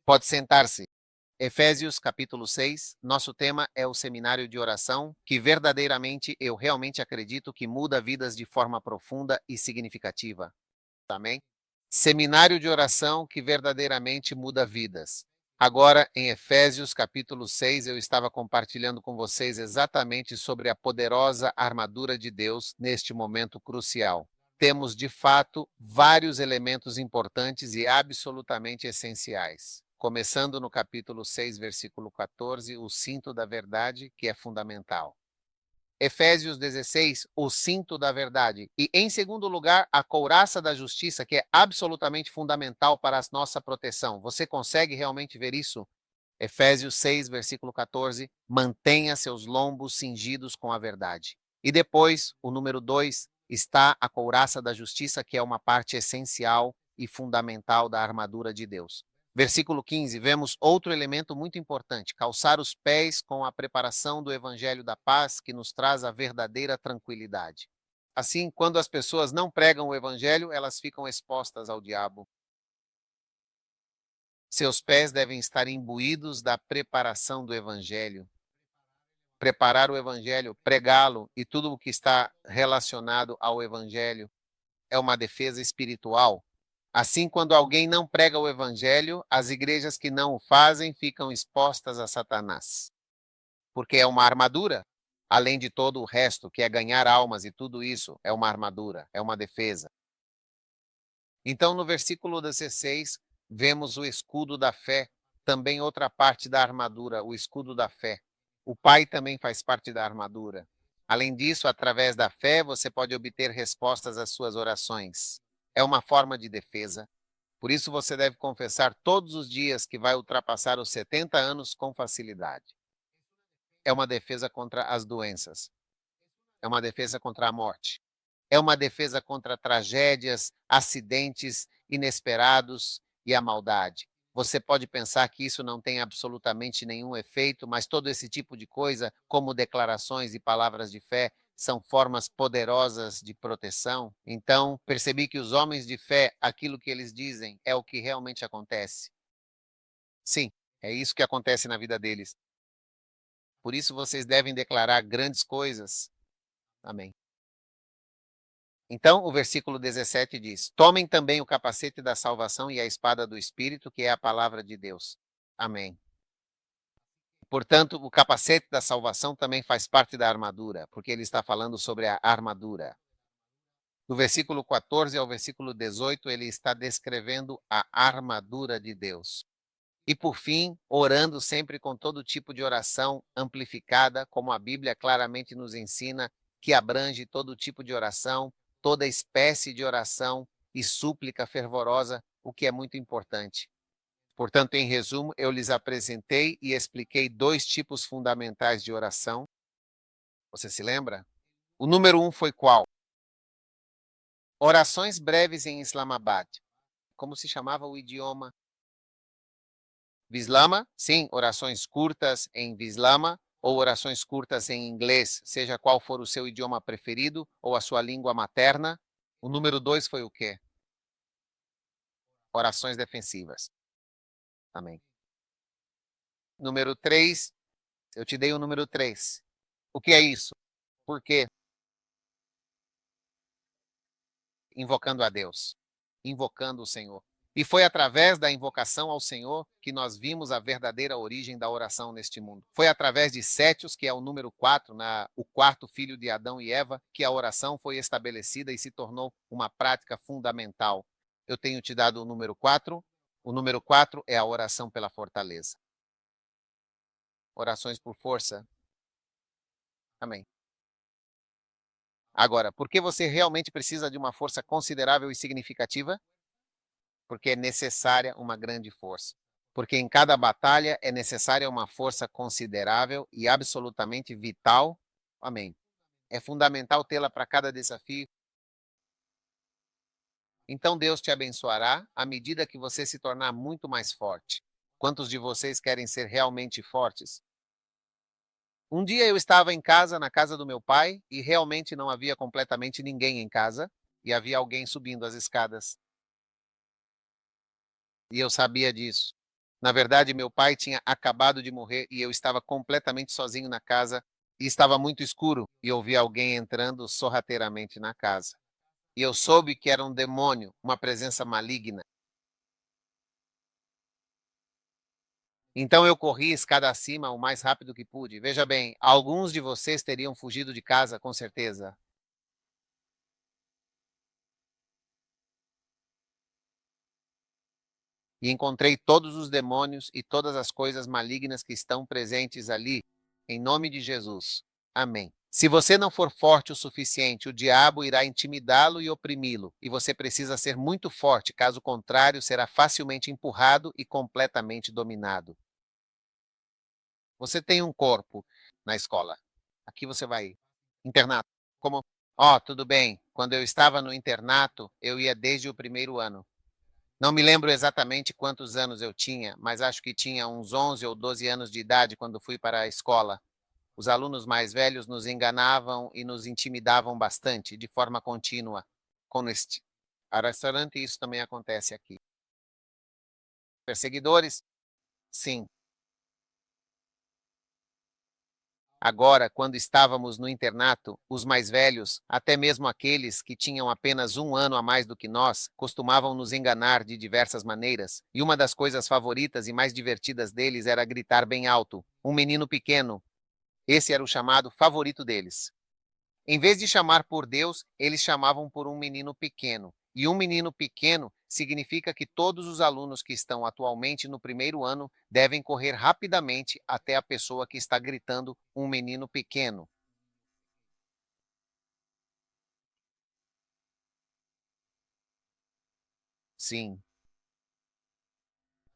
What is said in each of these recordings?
Pode sentar-se. Efésios capítulo 6, nosso tema é o seminário de oração, que verdadeiramente eu realmente acredito que muda vidas de forma profunda e significativa. Amém? Seminário de oração que verdadeiramente muda vidas. Agora, em Efésios capítulo 6, eu estava compartilhando com vocês exatamente sobre a poderosa armadura de Deus neste momento crucial. Temos, de fato, vários elementos importantes e absolutamente essenciais. Começando no capítulo 6, versículo 14, o cinto da verdade, que é fundamental. Efésios 16, o cinto da verdade. E, em segundo lugar, a couraça da justiça, que é absolutamente fundamental para a nossa proteção. Você consegue realmente ver isso? Efésios 6, versículo 14, mantenha seus lombos cingidos com a verdade. E depois, o número 2, está a couraça da justiça, que é uma parte essencial e fundamental da armadura de Deus. Versículo 15, vemos outro elemento muito importante: calçar os pés com a preparação do evangelho da paz, que nos traz a verdadeira tranquilidade. Assim, quando as pessoas não pregam o evangelho, elas ficam expostas ao diabo. Seus pés devem estar imbuídos da preparação do evangelho. Preparar o evangelho, pregá-lo e tudo o que está relacionado ao evangelho é uma defesa espiritual. Assim, quando alguém não prega o evangelho, as igrejas que não o fazem ficam expostas a Satanás. Porque é uma armadura, além de todo o resto, que é ganhar almas e tudo isso, é uma armadura, é uma defesa. Então, no versículo 16, vemos o escudo da fé, também outra parte da armadura, o escudo da fé. O Pai também faz parte da armadura. Além disso, através da fé, você pode obter respostas às suas orações. É uma forma de defesa. Por isso, você deve confessar todos os dias que vai ultrapassar os 70 anos com facilidade. É uma defesa contra as doenças. É uma defesa contra a morte. É uma defesa contra tragédias, acidentes inesperados e a maldade. Você pode pensar que isso não tem absolutamente nenhum efeito, mas todo esse tipo de coisa, como declarações e palavras de fé, são formas poderosas de proteção. Então, percebi que os homens de fé, aquilo que eles dizem é o que realmente acontece. Sim, é isso que acontece na vida deles. Por isso vocês devem declarar grandes coisas. Amém. Então, o versículo 17 diz: tomem também o capacete da salvação e a espada do Espírito, que é a palavra de Deus. Amém. Portanto, o capacete da salvação também faz parte da armadura, porque ele está falando sobre a armadura. Do versículo 14 ao versículo 18, ele está descrevendo a armadura de Deus. E, por fim, orando sempre com todo tipo de oração amplificada, como a Bíblia claramente nos ensina, que abrange todo tipo de oração, toda espécie de oração e súplica fervorosa, o que é muito importante. Portanto, em resumo, eu lhes apresentei e expliquei dois tipos fundamentais de oração. Você se lembra? O número 1 foi qual? Orações breves em Islamabad. Como se chamava o idioma? Vislama, sim, orações curtas em Vislama ou orações curtas em inglês, seja qual for o seu idioma preferido ou a sua língua materna. O número 2 foi o quê? Orações defensivas. Amém. Número 3, eu te dei o número 3. O que é isso? Por quê? Invocando a Deus, invocando o Senhor. E foi através da invocação ao Senhor que nós vimos a verdadeira origem da oração neste mundo. Foi através de Sétios, que é o número 4, o quarto filho de Adão e Eva, que a oração foi estabelecida e se tornou uma prática fundamental. Eu tenho te dado o número 4. O número 4 é a oração pela fortaleza. Orações por força. Amém. Agora, por que você realmente precisa de uma força considerável e significativa? Porque é necessária uma grande força. Porque em cada batalha é necessária uma força considerável e absolutamente vital. Amém. É fundamental tê-la para cada desafio. Então Deus te abençoará à medida que você se tornar muito mais forte. Quantos de vocês querem ser realmente fortes? Um dia eu estava em casa, na casa do meu pai, e realmente não havia completamente ninguém em casa, e havia alguém subindo as escadas. E eu sabia disso. Na verdade, meu pai tinha acabado de morrer e eu estava completamente sozinho na casa e estava muito escuro e ouvi alguém entrando sorrateiramente na casa. E eu soube que era um demônio, uma presença maligna. Então eu corri escada acima o mais rápido que pude. Veja bem, alguns de vocês teriam fugido de casa, com certeza. E encontrei todos os demônios e todas as coisas malignas que estão presentes ali, em nome de Jesus. Amém. Se você não for forte o suficiente, o diabo irá intimidá-lo e oprimi-lo, e você precisa ser muito forte, caso contrário, será facilmente empurrado e completamente dominado. Você tem um corpo na escola. Aqui você vai. Internato. Como? Ó, tudo bem. Quando eu estava no internato, eu ia desde o primeiro ano. Não me lembro exatamente quantos anos eu tinha, mas acho que tinha uns 11 ou 12 anos de idade quando fui para a escola. Os alunos mais velhos nos enganavam e nos intimidavam bastante, de forma contínua. Com este a restaurante, isso também acontece aqui. Perseguidores? Sim. Agora, quando estávamos no internato, os mais velhos, até mesmo aqueles que tinham apenas um ano a mais do que nós, costumavam nos enganar de diversas maneiras, e uma das coisas favoritas e mais divertidas deles era gritar bem alto: um menino pequeno. Esse era o chamado favorito deles. Em vez de chamar por Deus, eles chamavam por um menino pequeno. E um menino pequeno significa que todos os alunos que estão atualmente no primeiro ano devem correr rapidamente até a pessoa que está gritando um menino pequeno. Sim.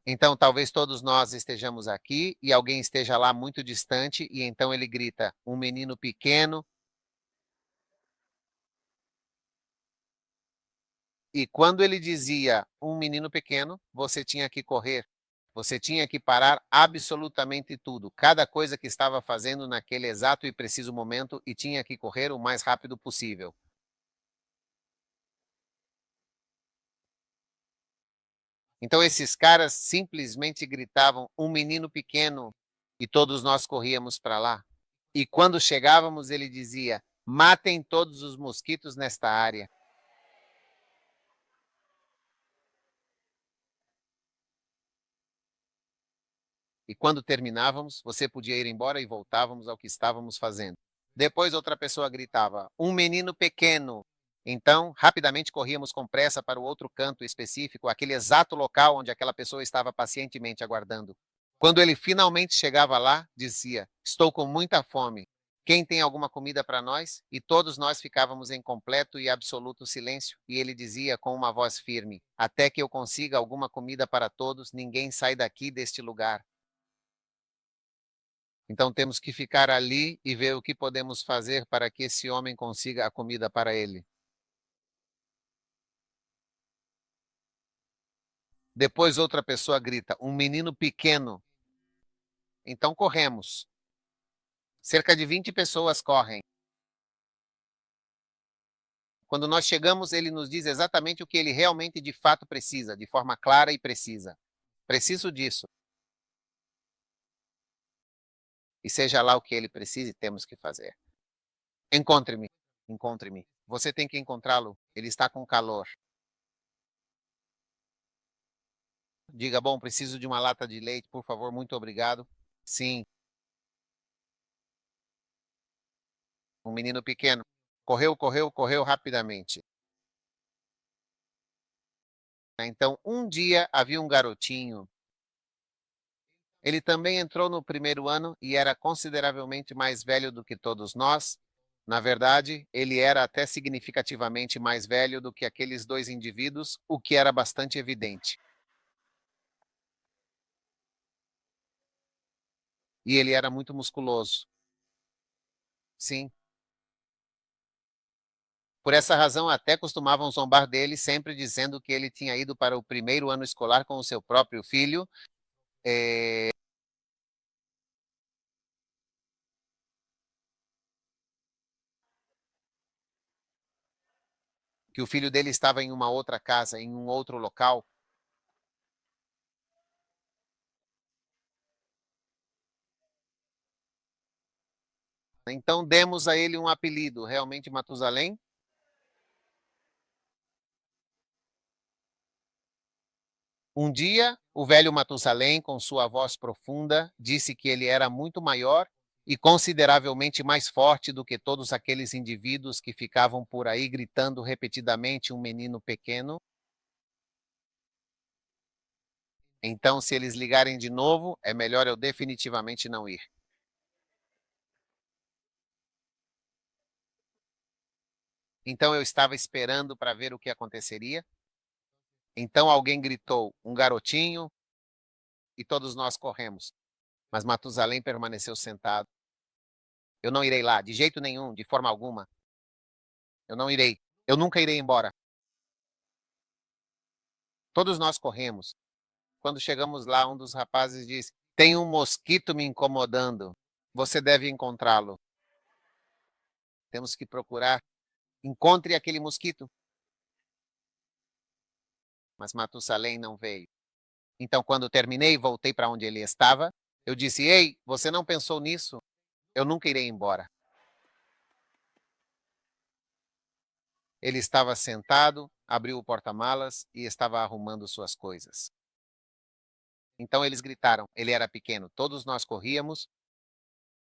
Então, talvez todos nós estejamos aqui e alguém esteja lá muito distante, e então ele grita: um menino pequeno. E quando ele dizia um menino pequeno, você tinha que correr. Você tinha que parar absolutamente tudo, cada coisa que estava fazendo naquele exato e preciso momento, e tinha que correr o mais rápido possível. Então esses caras simplesmente gritavam um menino pequeno e todos nós corríamos para lá. E quando chegávamos, ele dizia: matem todos os mosquitos nesta área. E quando terminávamos, você podia ir embora e voltávamos ao que estávamos fazendo. Depois outra pessoa gritava: um menino pequeno. Então, rapidamente corríamos com pressa para o outro canto específico, aquele exato local onde aquela pessoa estava pacientemente aguardando. Quando ele finalmente chegava lá, dizia: estou com muita fome. Quem tem alguma comida para nós? E todos nós ficávamos em completo e absoluto silêncio. E ele dizia com uma voz firme: até que eu consiga alguma comida para todos, ninguém sai daqui deste lugar. Então temos que ficar ali e ver o que podemos fazer para que esse homem consiga a comida para ele. Depois outra pessoa grita: um menino pequeno. Então corremos. Cerca de 20 pessoas correm. Quando nós chegamos, ele nos diz exatamente o que ele realmente de fato precisa, de forma clara e precisa. Preciso disso. E seja lá o que ele precise, temos que fazer. Encontre-me. Encontre-me. Você tem que encontrá-lo. Ele está com calor. Diga: bom, preciso de uma lata de leite, por favor, muito obrigado. Sim, um menino pequeno. Correu, correu, correu rapidamente. Então, um dia havia um garotinho. Ele também entrou no primeiro ano e era consideravelmente mais velho do que todos nós. Na verdade, ele era até significativamente mais velho do que aqueles dois indivíduos, o que era bastante evidente. E ele era muito musculoso. Sim. Por essa razão, até costumavam zombar dele, sempre dizendo que ele tinha ido para o primeiro ano escolar com o seu próprio filho. eh, que o filho dele estava em uma outra casa, em um outro local. Então demos a ele um apelido, realmente Matusalém. Um dia, o velho Matusalém, com sua voz profunda, disse que ele era muito maior e consideravelmente mais forte do que todos aqueles indivíduos que ficavam por aí gritando repetidamente um menino pequeno. Então, se eles ligarem de novo, é melhor eu definitivamente não ir. Então eu estava esperando para ver o que aconteceria. Então alguém gritou, um garotinho, e todos nós corremos. Mas Matusalém permaneceu sentado. Eu não irei lá, de jeito nenhum, de forma alguma. Eu não irei. Eu nunca irei embora. Todos nós corremos. Quando chegamos lá, um dos rapazes disse: Tem um mosquito me incomodando. Você deve encontrá-lo. Temos que procurar. Encontre aquele mosquito. Mas Matusalém não veio. Então, quando terminei, voltei para onde ele estava. Eu disse: Ei, você não pensou nisso? Eu nunca irei embora. Ele estava sentado, abriu o porta-malas e estava arrumando suas coisas. Então eles gritaram. Ele era pequeno. Todos nós corríamos.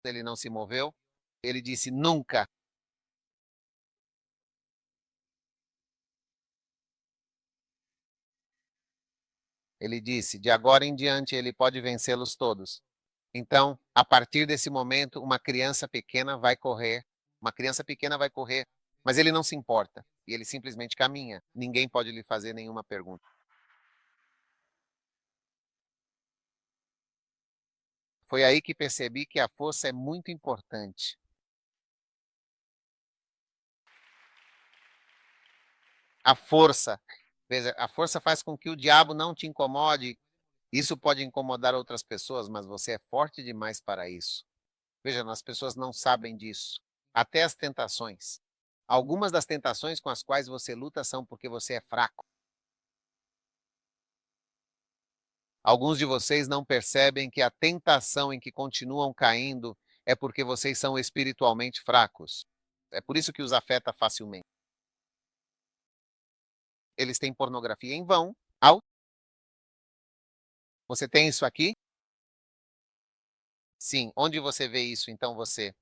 Ele não se moveu. Ele disse: Nunca. Ele disse: De agora em diante ele pode vencê-los todos. Então, a partir desse momento, uma criança pequena vai correr. Uma criança pequena vai correr, mas ele não se importa. E ele simplesmente caminha. Ninguém pode lhe fazer nenhuma pergunta. Foi aí que percebi que a força é muito importante. A força. Veja, a força faz com que o diabo não te incomode. Isso pode incomodar outras pessoas, mas você é forte demais para isso. Veja, as pessoas não sabem disso. Até as tentações. Algumas das tentações com as quais você luta são porque você é fraco. Alguns de vocês não percebem que a tentação em que continuam caindo é porque vocês são espiritualmente fracos. É por isso que os afeta facilmente. Eles têm pornografia em vão. Você tem isso aqui? Sim. Onde você vê isso, então, você?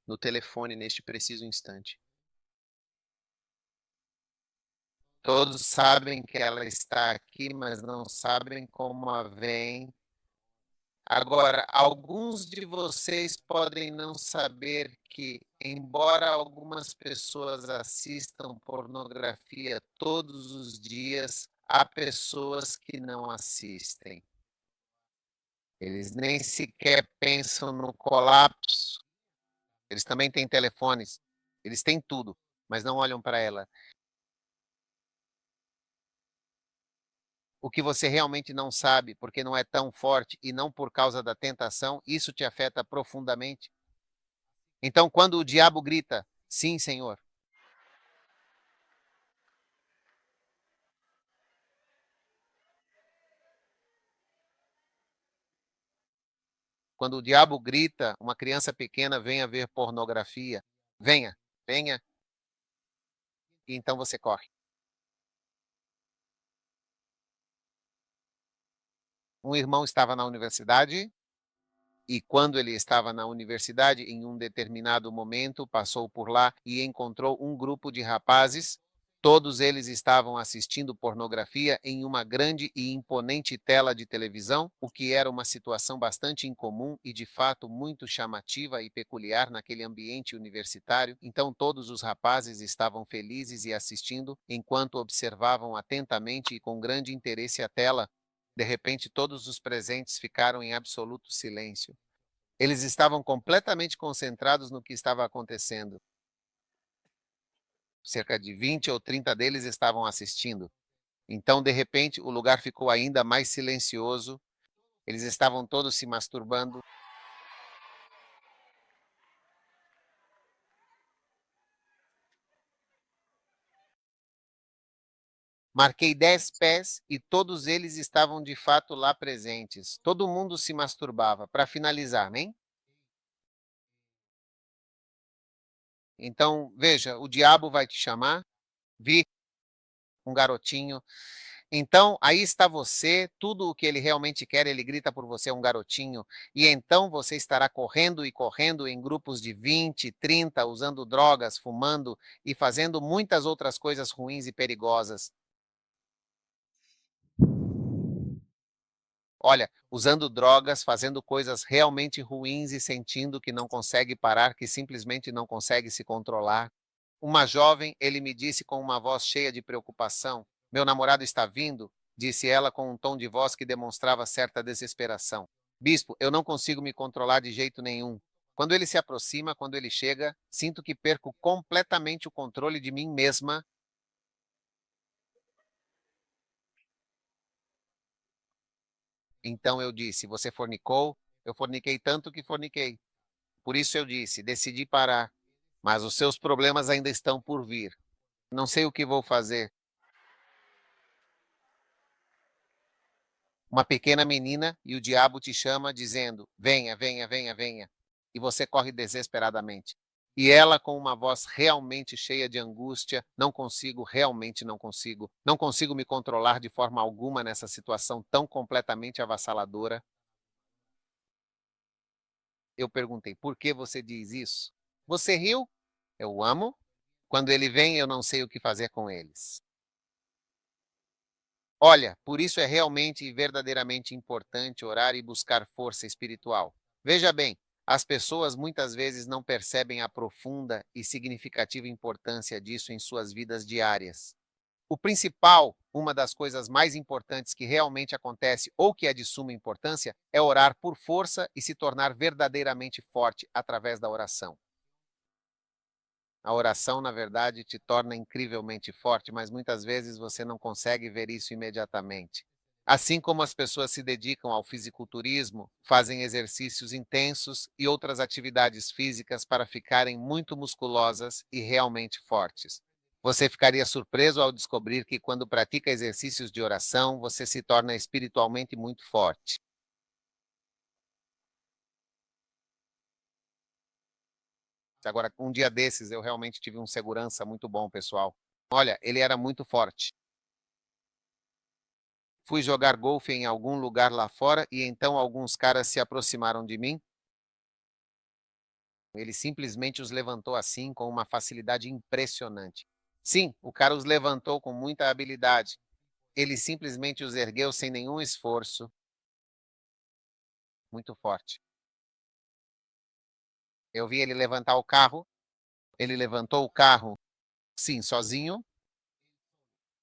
No telefone, neste preciso instante. Todos sabem que ela está aqui, mas não sabem como a veem. Agora, alguns de vocês podem não saber que, embora algumas pessoas assistam pornografia todos os dias, há pessoas que não assistem. Eles nem sequer pensam no colapso. Eles também têm telefones, eles têm tudo, mas não olham para ela. O que você realmente não sabe, porque não é tão forte e não por causa da tentação, isso te afeta profundamente. Então, quando o diabo grita, sim, Senhor. Quando o diabo grita, uma criança pequena venha ver pornografia. Venha, venha, e então você corre. Um irmão estava na universidade e quando ele estava na universidade, em um determinado momento, passou por lá e encontrou um grupo de rapazes. Todos eles estavam assistindo pornografia em uma grande e imponente tela de televisão, o que era uma situação bastante incomum e, de fato, muito chamativa e peculiar naquele ambiente universitário. Então, todos os rapazes estavam felizes e assistindo, enquanto observavam atentamente e com grande interesse a tela. De repente, todos os presentes ficaram em absoluto silêncio. Eles estavam completamente concentrados no que estava acontecendo. Cerca de 20 ou 30 deles estavam assistindo. Então, de repente, o lugar ficou ainda mais silencioso. Eles estavam todos se masturbando. Marquei 10 pés e todos eles estavam de fato lá presentes. Todo mundo se masturbava. Para finalizar, né? Então, veja, o diabo vai te chamar, vi um garotinho. Então, aí está você, tudo o que ele realmente quer, ele grita por você, um garotinho, e então você estará correndo e correndo em grupos de 20, 30, usando drogas, fumando e fazendo muitas outras coisas ruins e perigosas. Olha, usando drogas, fazendo coisas realmente ruins e sentindo que não consegue parar, que simplesmente não consegue se controlar. Uma jovem, ele me disse com uma voz cheia de preocupação: "Meu namorado está vindo", disse ela com um tom de voz que demonstrava certa desesperação. "Bispo, eu não consigo me controlar de jeito nenhum. Quando ele se aproxima, quando ele chega, sinto que perco completamente o controle de mim mesma." Então eu disse: "Você fornicou?" "Eu forniquei tanto que forniquei. Por isso eu disse: decidi parar. Mas os seus problemas ainda estão por vir. Não sei o que vou fazer." Uma pequena menina e o diabo te chama dizendo: "Venha, venha, venha, venha." E você corre desesperadamente. E ela, com uma voz realmente cheia de angústia: "Não consigo, realmente não consigo. Não consigo me controlar de forma alguma nessa situação tão completamente avassaladora." Eu perguntei: "Por que você diz isso?" "Você riu?" "Eu o amo. Quando ele vem, eu não sei o que fazer com eles." Olha, por isso é realmente e verdadeiramente importante orar e buscar força espiritual. Veja bem, as pessoas muitas vezes não percebem a profunda e significativa importância disso em suas vidas diárias. O principal, uma das coisas mais importantes que realmente acontece ou que é de suma importância, é orar por força e se tornar verdadeiramente forte através da oração. A oração, na verdade, te torna incrivelmente forte, mas muitas vezes você não consegue ver isso imediatamente. Assim como as pessoas se dedicam ao fisiculturismo, fazem exercícios intensos e outras atividades físicas para ficarem muito musculosas e realmente fortes. Você ficaria surpreso ao descobrir que, quando pratica exercícios de oração, você se torna espiritualmente muito forte. Agora, um dia desses, eu realmente tive um segurança muito bom, pessoal. Olha, ele era muito forte. Fui jogar golfe em algum lugar lá fora e então alguns caras se aproximaram de mim. Ele simplesmente os levantou assim, com uma facilidade impressionante. Sim, o cara os levantou com muita habilidade. Ele simplesmente os ergueu sem nenhum esforço. Muito forte. Eu vi ele levantar o carro. Ele levantou o carro, sim, sozinho.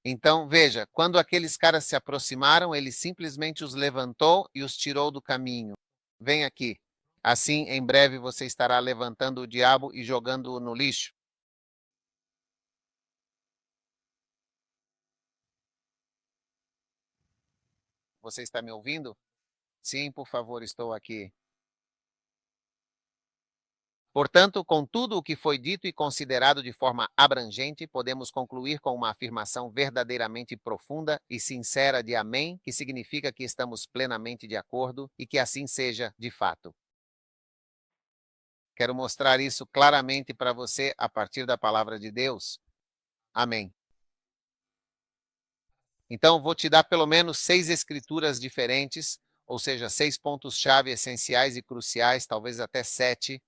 Então, veja, quando aqueles caras se aproximaram, ele simplesmente os levantou e os tirou do caminho. Vem aqui. Assim, em breve você estará levantando o diabo e jogando-o no lixo. Você está me ouvindo? Sim, por favor, estou aqui. Portanto, com tudo o que foi dito e considerado de forma abrangente, podemos concluir com uma afirmação verdadeiramente profunda e sincera de Amém, que significa que estamos plenamente de acordo e que assim seja de fato. Quero mostrar isso claramente para você a partir da palavra de Deus. Amém. Então, vou te dar pelo menos 6 escrituras diferentes, ou seja, 6 pontos-chave essenciais e cruciais, talvez até 7,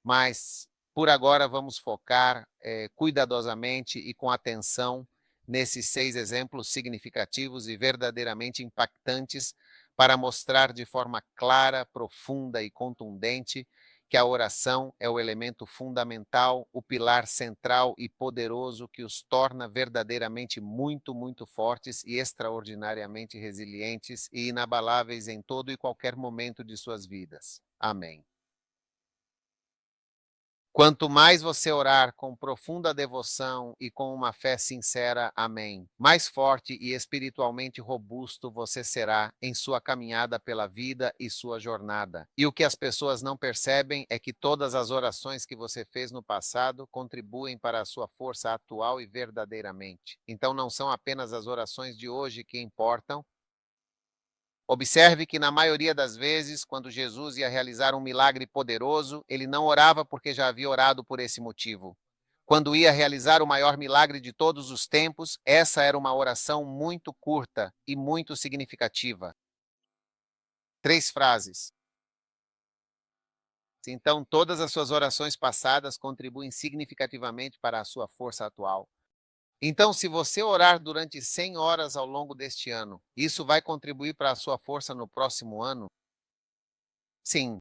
mas por agora vamos focar cuidadosamente e com atenção nesses 6 exemplos significativos e verdadeiramente impactantes para mostrar de forma clara, profunda e contundente que a oração é o elemento fundamental, o pilar central e poderoso que os torna verdadeiramente muito, muito fortes e extraordinariamente resilientes e inabaláveis em todo e qualquer momento de suas vidas. Amém. Quanto mais você orar com profunda devoção e com uma fé sincera, amém, mais forte e espiritualmente robusto você será em sua caminhada pela vida e sua jornada. E o que as pessoas não percebem é que todas as orações que você fez no passado contribuem para a sua força atual e verdadeiramente. Então não são apenas as orações de hoje que importam, Observe que, na maioria das vezes, quando Jesus ia realizar um milagre poderoso, ele não orava porque já havia orado por esse motivo. Quando ia realizar o maior milagre de todos os tempos, essa era uma oração muito curta e muito significativa. 3 frases. Então, todas as suas orações passadas contribuem significativamente para a sua força atual. Então, se você orar durante 100 horas ao longo deste ano, isso vai contribuir para a sua força no próximo ano? Sim.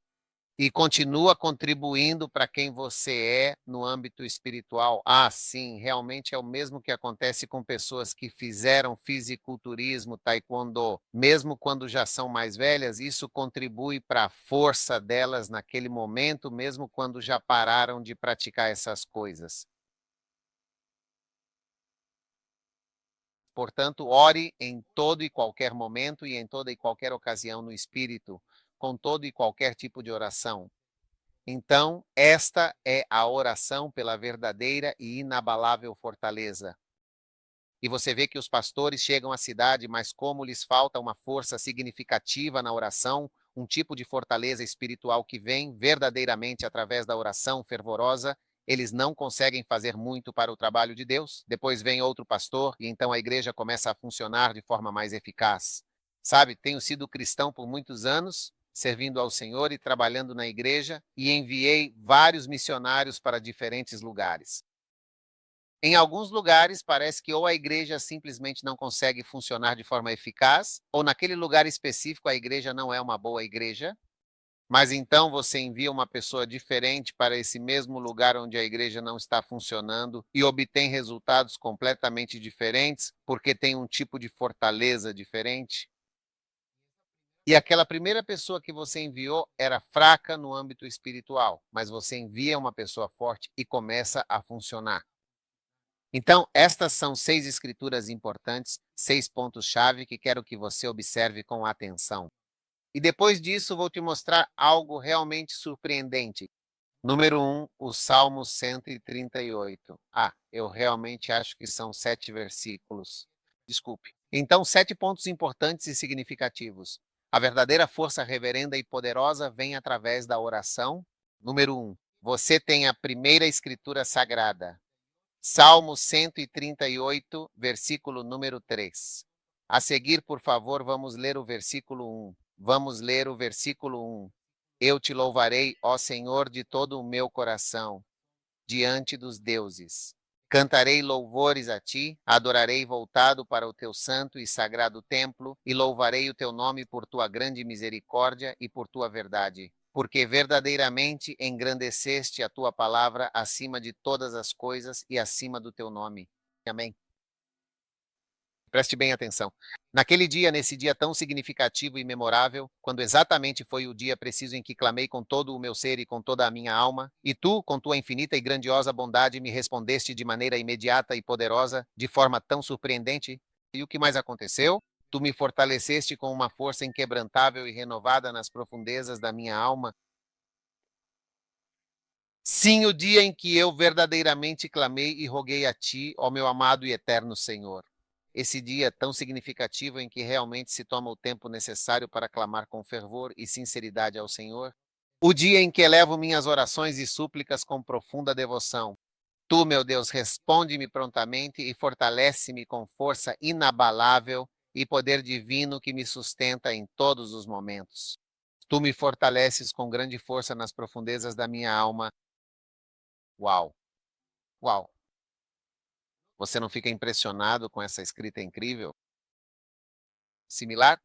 E continua contribuindo para quem você é no âmbito espiritual. Ah, sim, realmente é o mesmo que acontece com pessoas que fizeram fisiculturismo, taekwondo. Mesmo quando já são mais velhas, isso contribui para a força delas naquele momento, mesmo quando já pararam de praticar essas coisas. Portanto, ore em todo e qualquer momento e em toda e qualquer ocasião no espírito, com todo e qualquer tipo de oração. Então, esta é a oração pela verdadeira e inabalável fortaleza. E você vê que os pastores chegam à cidade, mas como lhes falta uma força significativa na oração, um tipo de fortaleza espiritual que vem verdadeiramente através da oração fervorosa, eles não conseguem fazer muito para o trabalho de Deus. Depois vem outro pastor e então a igreja começa a funcionar de forma mais eficaz. Sabe, tenho sido cristão por muitos anos, servindo ao Senhor e trabalhando na igreja, e enviei vários missionários para diferentes lugares. Em alguns lugares, parece que ou a igreja simplesmente não consegue funcionar de forma eficaz, ou naquele lugar específico a igreja não é uma boa igreja, mas então você envia uma pessoa diferente para esse mesmo lugar onde a igreja não está funcionando e obtém resultados completamente diferentes, porque tem um tipo de fortaleza diferente. E aquela primeira pessoa que você enviou era fraca no âmbito espiritual, mas você envia uma pessoa forte e começa a funcionar. Então, estas são 6 escrituras importantes, 6 pontos-chave que quero que você observe com atenção. E depois disso, vou te mostrar algo realmente surpreendente. Número 1, o Salmo 138. Ah, eu realmente acho que são 7 versículos. Desculpe. Então, 7 pontos importantes e significativos. A verdadeira força reverenda e poderosa vem através da oração. Número 1, você tem a primeira escritura sagrada. Salmo 138, versículo número 3. A seguir, por favor, vamos ler o versículo 1. Vamos ler o versículo 1. Eu te louvarei, ó Senhor, de todo o meu coração, diante dos deuses. Cantarei louvores a ti, adorarei voltado para o teu santo e sagrado templo, e louvarei o teu nome por tua grande misericórdia e por tua verdade. Porque verdadeiramente engrandeceste a tua palavra acima de todas as coisas e acima do teu nome. Amém. Preste bem atenção. Naquele dia, nesse dia tão significativo e memorável, quando exatamente foi o dia preciso em que clamei com todo o meu ser e com toda a minha alma, e tu, com tua infinita e grandiosa bondade, me respondeste de maneira imediata e poderosa, de forma tão surpreendente, e o que mais aconteceu? Tu me fortaleceste com uma força inquebrantável e renovada nas profundezas da minha alma. Sim, o dia em que eu verdadeiramente clamei e roguei a ti, ó meu amado e eterno Senhor. Esse dia tão significativo em que realmente se toma o tempo necessário para clamar com fervor e sinceridade ao Senhor. O dia em que elevo minhas orações e súplicas com profunda devoção. Tu, meu Deus, responde-me prontamente e fortalece-me com força inabalável e poder divino que me sustenta em todos os momentos. Tu me fortaleces com grande força nas profundezas da minha alma. Uau, uau. Você não fica impressionado com essa escrita incrível? Similar?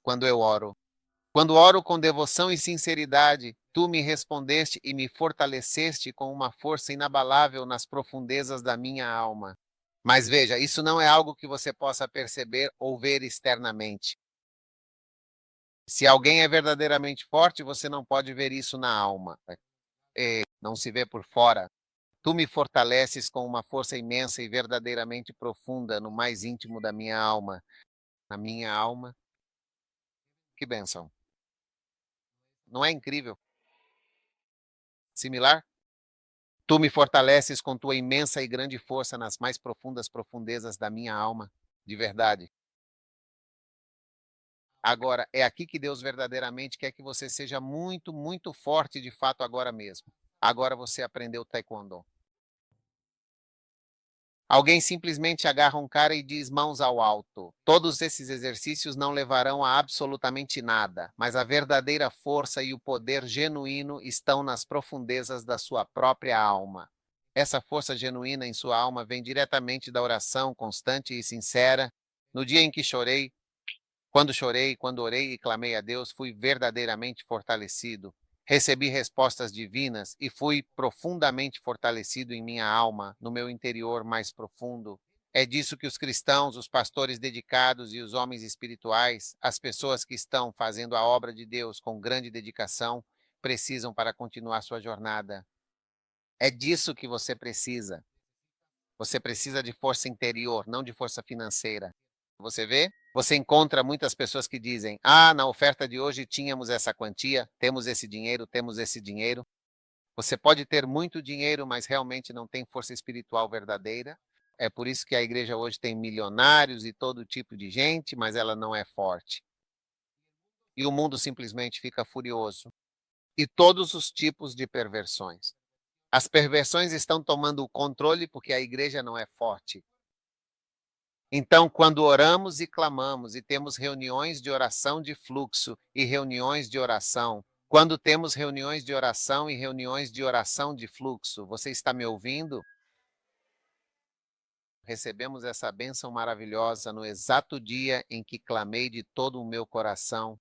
Quando eu oro. Quando oro com devoção e sinceridade, tu me respondeste e me fortaleceste com uma força inabalável nas profundezas da minha alma. Mas veja, isso não é algo que você possa perceber ou ver externamente. Se alguém é verdadeiramente forte, você não pode ver isso na alma. Não se vê por fora. Tu me fortaleces com uma força imensa e verdadeiramente profunda no mais íntimo da minha alma. Na minha alma, que bênção. Não é incrível? Similar? Tu me fortaleces com tua imensa e grande força nas mais profundas profundezas da minha alma, de verdade. Agora, é aqui que Deus verdadeiramente quer que você seja muito, muito forte de fato agora mesmo. Agora você aprendeu taekwondo. Alguém simplesmente agarra um cara e diz mãos ao alto. Todos esses exercícios não levarão a absolutamente nada, mas a verdadeira força e o poder genuíno estão nas profundezas da sua própria alma. Essa força genuína em sua alma vem diretamente da oração constante e sincera. No dia em que chorei, quando orei e clamei a Deus, fui verdadeiramente fortalecido. Recebi respostas divinas e fui profundamente fortalecido em minha alma, no meu interior mais profundo. É disso que os cristãos, os pastores dedicados e os homens espirituais, as pessoas que estão fazendo a obra de Deus com grande dedicação, precisam para continuar sua jornada. É disso que você precisa. Você precisa de força interior, não de força financeira. Você vê? Você encontra muitas pessoas que dizem: ah, na oferta de hoje tínhamos essa quantia, temos esse dinheiro, temos esse dinheiro. Você pode ter muito dinheiro, mas realmente não tem força espiritual verdadeira. É por isso que a igreja hoje tem milionários e todo tipo de gente, mas ela não é forte. E o mundo simplesmente fica furioso. E todos os tipos de perversões. As perversões estão tomando o controle porque a igreja não é forte. Então, quando oramos e clamamos e temos reuniões de oração de fluxo e reuniões de oração, quando temos reuniões de oração e reuniões de oração de fluxo, você está me ouvindo? Recebemos essa bênção maravilhosa no exato dia em que clamei de todo o meu coração.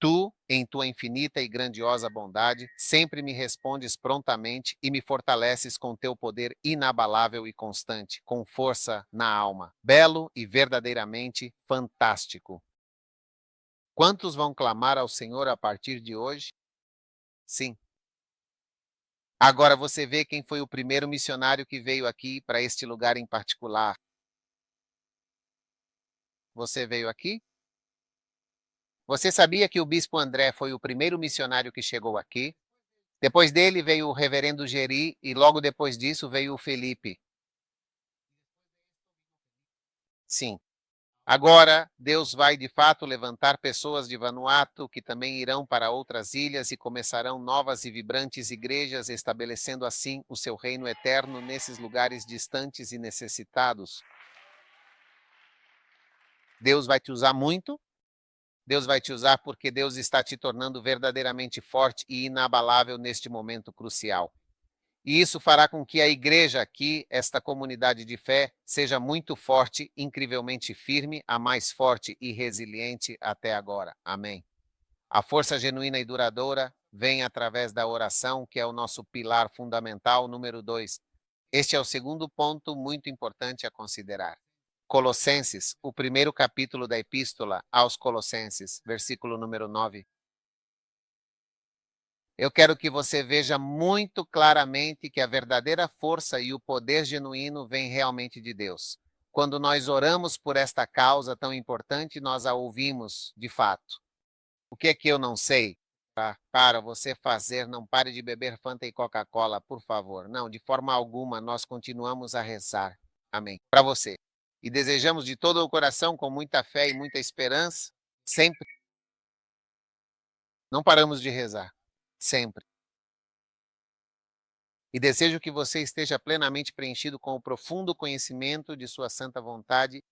Tu, em tua infinita e grandiosa bondade, sempre me respondes prontamente e me fortaleces com teu poder inabalável e constante, com força na alma. Belo e verdadeiramente fantástico. Quantos vão clamar ao Senhor a partir de hoje? Sim. Agora você vê quem foi o primeiro missionário que veio aqui para este lugar em particular. Você veio aqui? Você sabia que o bispo André foi o primeiro missionário que chegou aqui? Depois dele veio o reverendo Geri e logo depois disso veio o Felipe. Sim. Agora, Deus vai de fato levantar pessoas de Vanuatu que também irão para outras ilhas e começarão novas e vibrantes igrejas, estabelecendo assim o seu reino eterno nesses lugares distantes e necessitados. Deus vai te usar muito. Deus vai te usar porque Deus está te tornando verdadeiramente forte e inabalável neste momento crucial. E isso fará com que a igreja aqui, esta comunidade de fé, seja muito forte, incrivelmente firme, a mais forte e resiliente até agora. Amém. A força genuína e duradoura vem através da oração, que é o nosso pilar fundamental número 2. Este é o segundo ponto muito importante a considerar. Colossenses, o primeiro capítulo da epístola aos Colossenses, versículo número 9. Eu quero que você veja muito claramente que a verdadeira força e o poder genuíno vem realmente de Deus. Quando nós oramos por esta causa tão importante, nós a ouvimos de fato. O que é que eu não sei? Para você fazer, não pare de beber Fanta e Coca-Cola, por favor. Não, de forma alguma, nós continuamos a rezar. Amém. Para você. E desejamos de todo o coração, com muita fé e muita esperança, sempre. Não paramos de rezar. Sempre. E desejo que você esteja plenamente preenchido com o profundo conhecimento de sua santa vontade,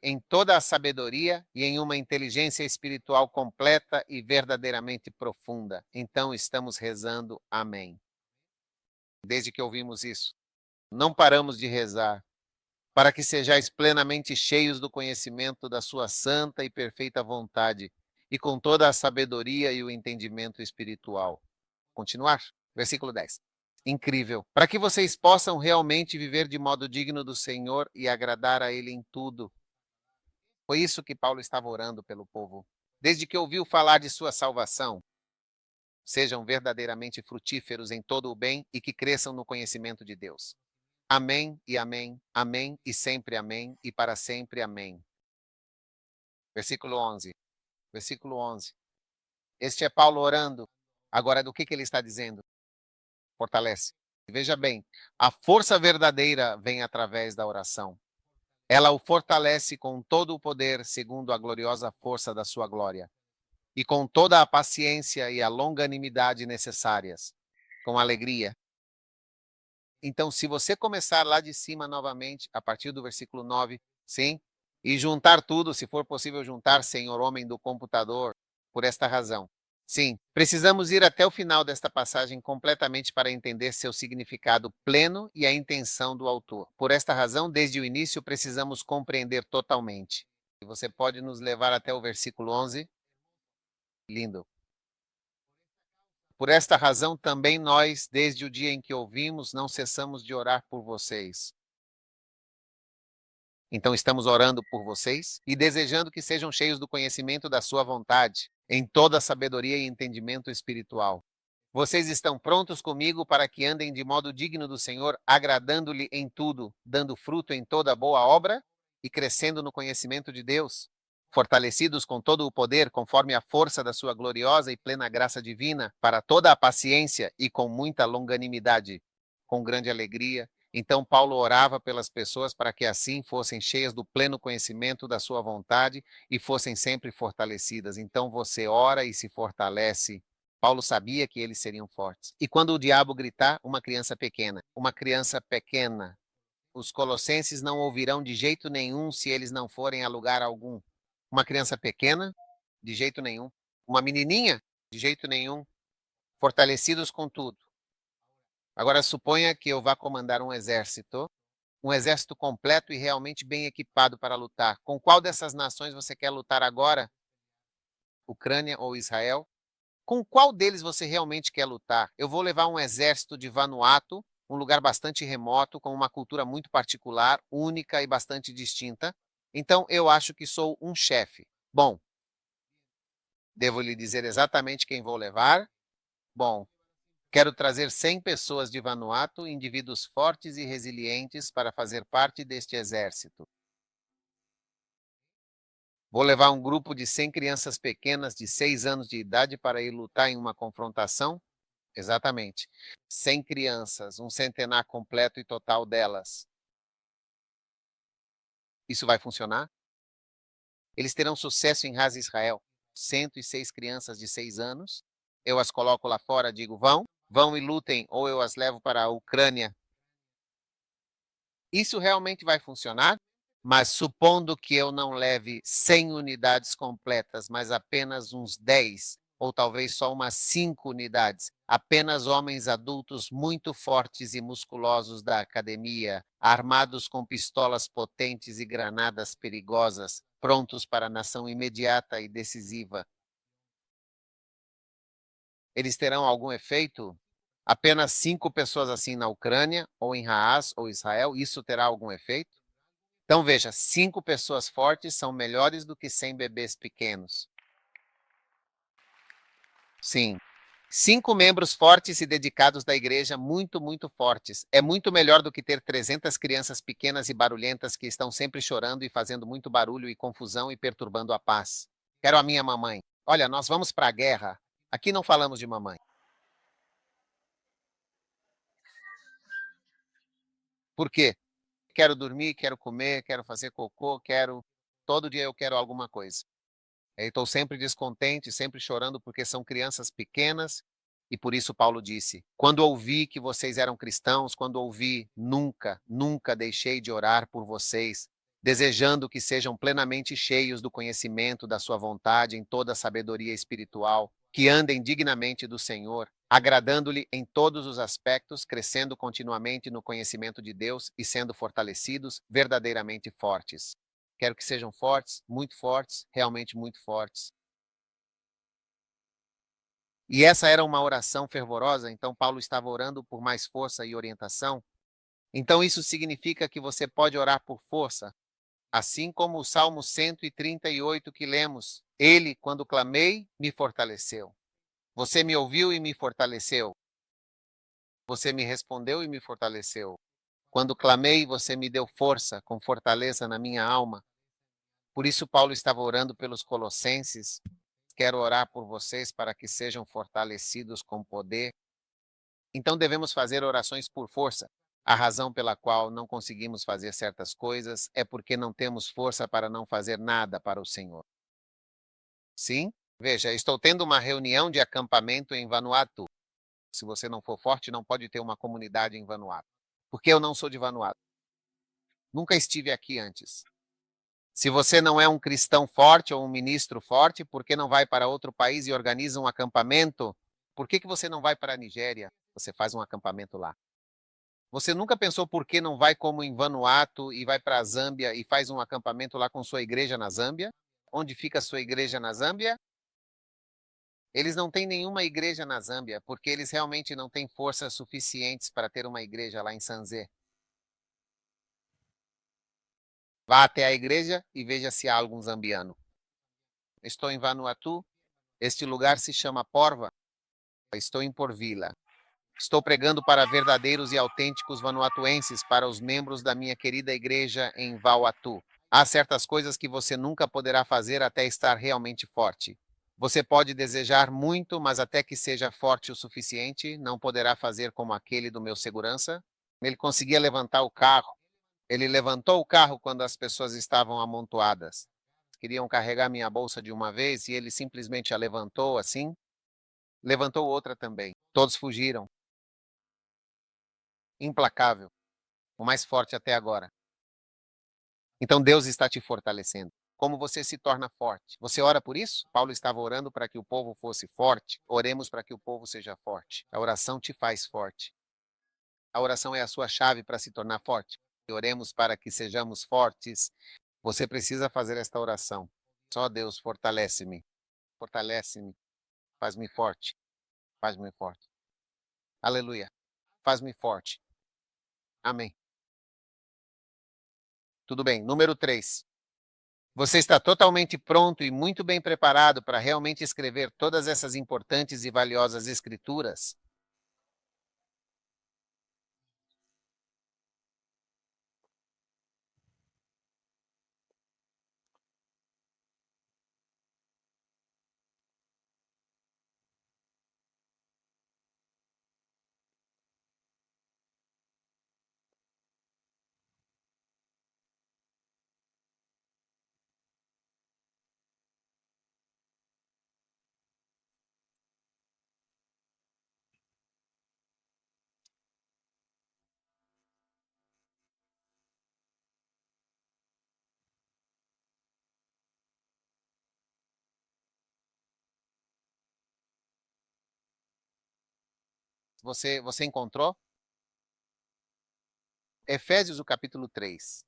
em toda a sabedoria e em uma inteligência espiritual completa e verdadeiramente profunda. Então estamos rezando. Amém. Desde que ouvimos isso, não paramos de rezar, para que sejais plenamente cheios do conhecimento da sua santa e perfeita vontade, e com toda a sabedoria e o entendimento espiritual. Continuar? Versículo 10. Incrível. Para que vocês possam realmente viver de modo digno do Senhor e agradar a Ele em tudo. Foi isso que Paulo estava orando pelo povo. Desde que ouviu falar de sua salvação, sejam verdadeiramente frutíferos em todo o bem e que cresçam no conhecimento de Deus. Amém e amém, amém e sempre amém e para sempre amém. Versículo 11. Versículo 11. Este é Paulo orando. Agora, do que ele está dizendo? Fortalece. Veja bem, a força verdadeira vem através da oração. Ela o fortalece com todo o poder, segundo a gloriosa força da sua glória, e com toda a paciência e a longanimidade necessárias, com alegria. Então, se você começar lá de cima novamente, a partir do versículo 9, sim, e juntar tudo, se for possível juntar, Senhor, homem do computador, por esta razão. Sim, precisamos ir até o final desta passagem completamente para entender seu significado pleno e a intenção do autor. Por esta razão, desde o início, precisamos compreender totalmente. E você pode nos levar até o versículo 11? Lindo. Por esta razão, também nós, desde o dia em que ouvimos, não cessamos de orar por vocês. Então, estamos orando por vocês e desejando que sejam cheios do conhecimento da sua vontade, em toda a sabedoria e entendimento espiritual. Vocês estão prontos comigo para que andem de modo digno do Senhor, agradando-lhe em tudo, dando fruto em toda boa obra e crescendo no conhecimento de Deus, fortalecidos com todo o poder, conforme a força da sua gloriosa e plena graça divina, para toda a paciência e com muita longanimidade, com grande alegria. Então Paulo orava pelas pessoas para que assim fossem cheias do pleno conhecimento da sua vontade e fossem sempre fortalecidas. Então você ora e se fortalece. Paulo sabia que eles seriam fortes. E quando o diabo gritar, uma criança pequena, os colossenses não ouvirão de jeito nenhum se eles não forem a lugar algum. Uma criança pequena, de jeito nenhum. Uma menininha, de jeito nenhum. Fortalecidos com tudo. Agora suponha que eu vá comandar um exército completo e realmente bem equipado para lutar. Com qual dessas nações você quer lutar agora? Ucrânia ou Israel? Com qual deles você realmente quer lutar? Eu vou levar um exército de Vanuatu, um lugar bastante remoto, com uma cultura muito particular, única e bastante distinta. Então, eu acho que sou um chefe. Bom, devo lhe dizer exatamente quem vou levar? Bom, quero trazer 100 pessoas de Vanuatu, indivíduos fortes e resilientes, para fazer parte deste exército. Vou levar um grupo de 100 crianças pequenas de 6 anos de idade para ir lutar em uma confrontação? Exatamente. 100 crianças, um centenar completo e total delas. Isso vai funcionar? Eles terão sucesso em Raza Israel. 106 crianças de 6 anos. Eu as coloco lá fora, digo, vão e lutem, ou eu as levo para a Ucrânia. Isso realmente vai funcionar? Mas supondo que eu não leve 100 unidades completas, mas apenas uns 10, ou talvez só umas 5 unidades, apenas homens adultos muito fortes e musculosos da academia, armados com pistolas potentes e granadas perigosas, prontos para a nação imediata e decisiva. Eles terão algum efeito? Apenas 5 pessoas assim na Ucrânia, ou em Haas, ou Israel, isso terá algum efeito? Então, veja, 5 pessoas fortes são melhores do que 100 bebês pequenos. Sim. 5 membros fortes e dedicados da igreja, muito, muito fortes. É muito melhor do que ter 300 crianças pequenas e barulhentas que estão sempre chorando e fazendo muito barulho e confusão e perturbando a paz. Quero a minha mamãe. Olha, nós vamos para a guerra. Aqui não falamos de mamãe. Por quê? Quero dormir, quero comer, quero fazer cocô, quero. Todo dia eu quero alguma coisa. Estou sempre descontente, sempre chorando porque são crianças pequenas. E por isso Paulo disse: quando ouvi que vocês eram cristãos, quando ouvi, nunca, nunca deixei de orar por vocês, desejando que sejam plenamente cheios do conhecimento da sua vontade em toda a sabedoria espiritual, que andem dignamente do Senhor, agradando-lhe em todos os aspectos, crescendo continuamente no conhecimento de Deus e sendo fortalecidos, verdadeiramente fortes. Quero que sejam fortes, realmente muito fortes. E essa era uma oração fervorosa, então Paulo estava orando por mais força e orientação. Então isso significa que você pode orar por força, assim como o Salmo 138 que lemos. Ele, quando clamei, me fortaleceu. Você me ouviu e me fortaleceu. Você me respondeu e me fortaleceu. Quando clamei, você me deu força, com fortaleza na minha alma. Por isso Paulo estava orando pelos colossenses. Quero orar por vocês para que sejam fortalecidos com poder. Então devemos fazer orações por força. A razão pela qual não conseguimos fazer certas coisas é porque não temos força para não fazer nada para o Senhor. Sim? Veja, estou tendo uma reunião de acampamento em Vanuatu. Se você não for forte, não pode ter uma comunidade em Vanuatu. Porque eu não sou de Vanuatu. Nunca estive aqui antes. Se você não é um cristão forte ou um ministro forte, por que não vai para outro país e organiza um acampamento? Por que você não vai para a Nigéria? Você faz um acampamento lá. Você nunca pensou por que não vai como em Vanuatu e vai para a Zâmbia e faz um acampamento lá com sua igreja na Zâmbia? Onde fica a sua igreja na Zâmbia? Eles não têm nenhuma igreja na Zâmbia, porque eles realmente não têm forças suficientes para ter uma igreja lá em Sanzé. Vá até a igreja e veja se há algum zambiano. Estou em Vanuatu. Este lugar se chama Porva. Estou em Porvila. Estou pregando para verdadeiros e autênticos vanuatuenses, para os membros da minha querida igreja em Vanuatu. Há certas coisas que você nunca poderá fazer até estar realmente forte. Você pode desejar muito, mas até que seja forte o suficiente, não poderá fazer como aquele do meu segurança. Ele conseguia levantar o carro. Ele levantou o carro quando as pessoas estavam amontoadas. Queriam carregar minha bolsa de uma vez e ele simplesmente a levantou assim. Levantou outra também. Todos fugiram. Implacável. O mais forte até agora. Então Deus está te fortalecendo. Como você se torna forte? Você ora por isso? Paulo estava orando para que o povo fosse forte. Oremos para que o povo seja forte. A oração te faz forte. A oração é a sua chave para se tornar forte. E oremos para que sejamos fortes. Você precisa fazer esta oração. Só Deus fortalece-me. Fortalece-me. Faz-me forte. Faz-me forte. Aleluia. Faz-me forte. Amém. Tudo bem. Número 3. Você está totalmente pronto e muito bem preparado para realmente escrever todas essas importantes e valiosas escrituras? Você encontrou? Efésios, o capítulo 3.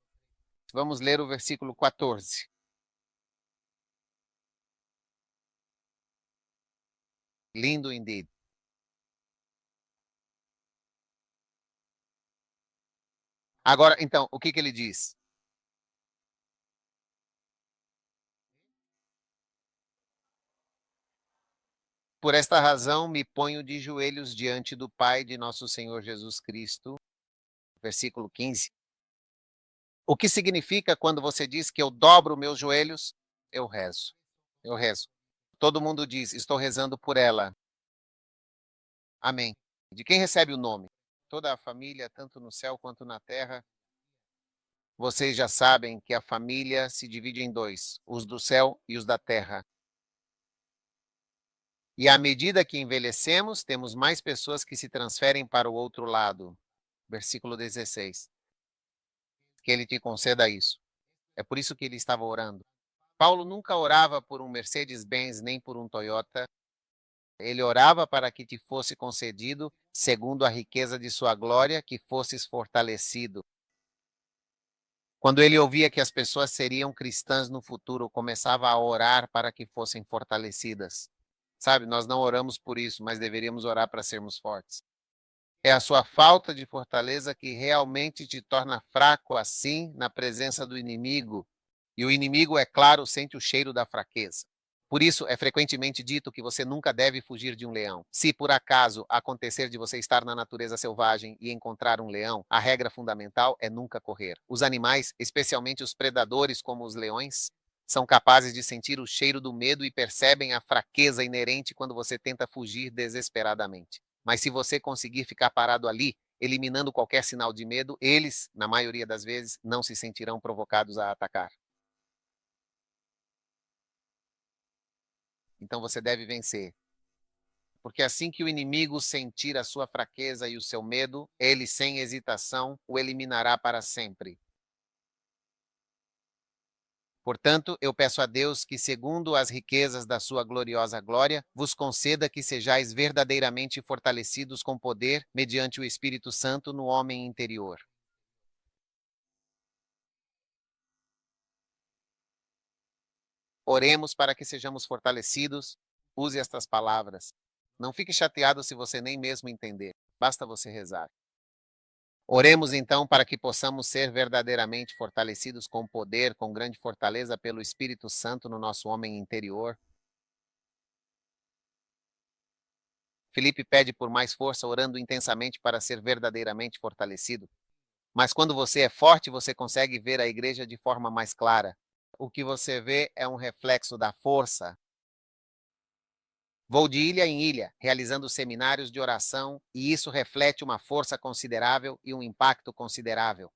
Vamos ler o versículo 14. Lindo indeed. Agora, então, o que que ele diz? Por esta razão me ponho de joelhos diante do Pai de nosso Senhor Jesus Cristo. Versículo 15. O que significa quando você diz que eu dobro meus joelhos? Eu rezo. Eu rezo. Todo mundo diz, estou rezando por ela. Amém. De quem recebe o nome? Toda a família, tanto no céu quanto na terra. Vocês já sabem que a família se divide em dois, os do céu e os da terra. E à medida que envelhecemos, temos mais pessoas que se transferem para o outro lado. Versículo 16. Que ele te conceda isso. É por isso que ele estava orando. Paulo nunca orava por um Mercedes-Benz nem por um Toyota. Ele orava para que te fosse concedido, segundo a riqueza de sua glória, que fosses fortalecido. Quando ele ouvia que as pessoas seriam cristãs no futuro, começava a orar para que fossem fortalecidas. Sabe, nós não oramos por isso, mas deveríamos orar para sermos fortes. É a sua falta de fortaleza que realmente te torna fraco assim na presença do inimigo. E o inimigo, é claro, sente o cheiro da fraqueza. Por isso, é frequentemente dito que você nunca deve fugir de um leão. Se por acaso acontecer de você estar na natureza selvagem e encontrar um leão, a regra fundamental é nunca correr. Os animais, especialmente os predadores como os leões, são capazes de sentir o cheiro do medo e percebem a fraqueza inerente quando você tenta fugir desesperadamente. Mas se você conseguir ficar parado ali, eliminando qualquer sinal de medo, eles, na maioria das vezes, não se sentirão provocados a atacar. Então você deve vencer. Porque assim que o inimigo sentir a sua fraqueza e o seu medo, ele, sem hesitação, o eliminará para sempre. Portanto, eu peço a Deus que, segundo as riquezas da sua gloriosa glória, vos conceda que sejais verdadeiramente fortalecidos com poder mediante o Espírito Santo no homem interior. Oremos para que sejamos fortalecidos. Use estas palavras. Não fique chateado se você nem mesmo entender. Basta você rezar. Oremos então para que possamos ser verdadeiramente fortalecidos com poder, com grande fortaleza pelo Espírito Santo no nosso homem interior. Felipe pede por mais força, orando intensamente para ser verdadeiramente fortalecido. Mas quando você é forte, você consegue ver a igreja de forma mais clara. O que você vê é um reflexo da força. Vou de ilha em ilha, realizando seminários de oração, e isso reflete uma força considerável e um impacto considerável.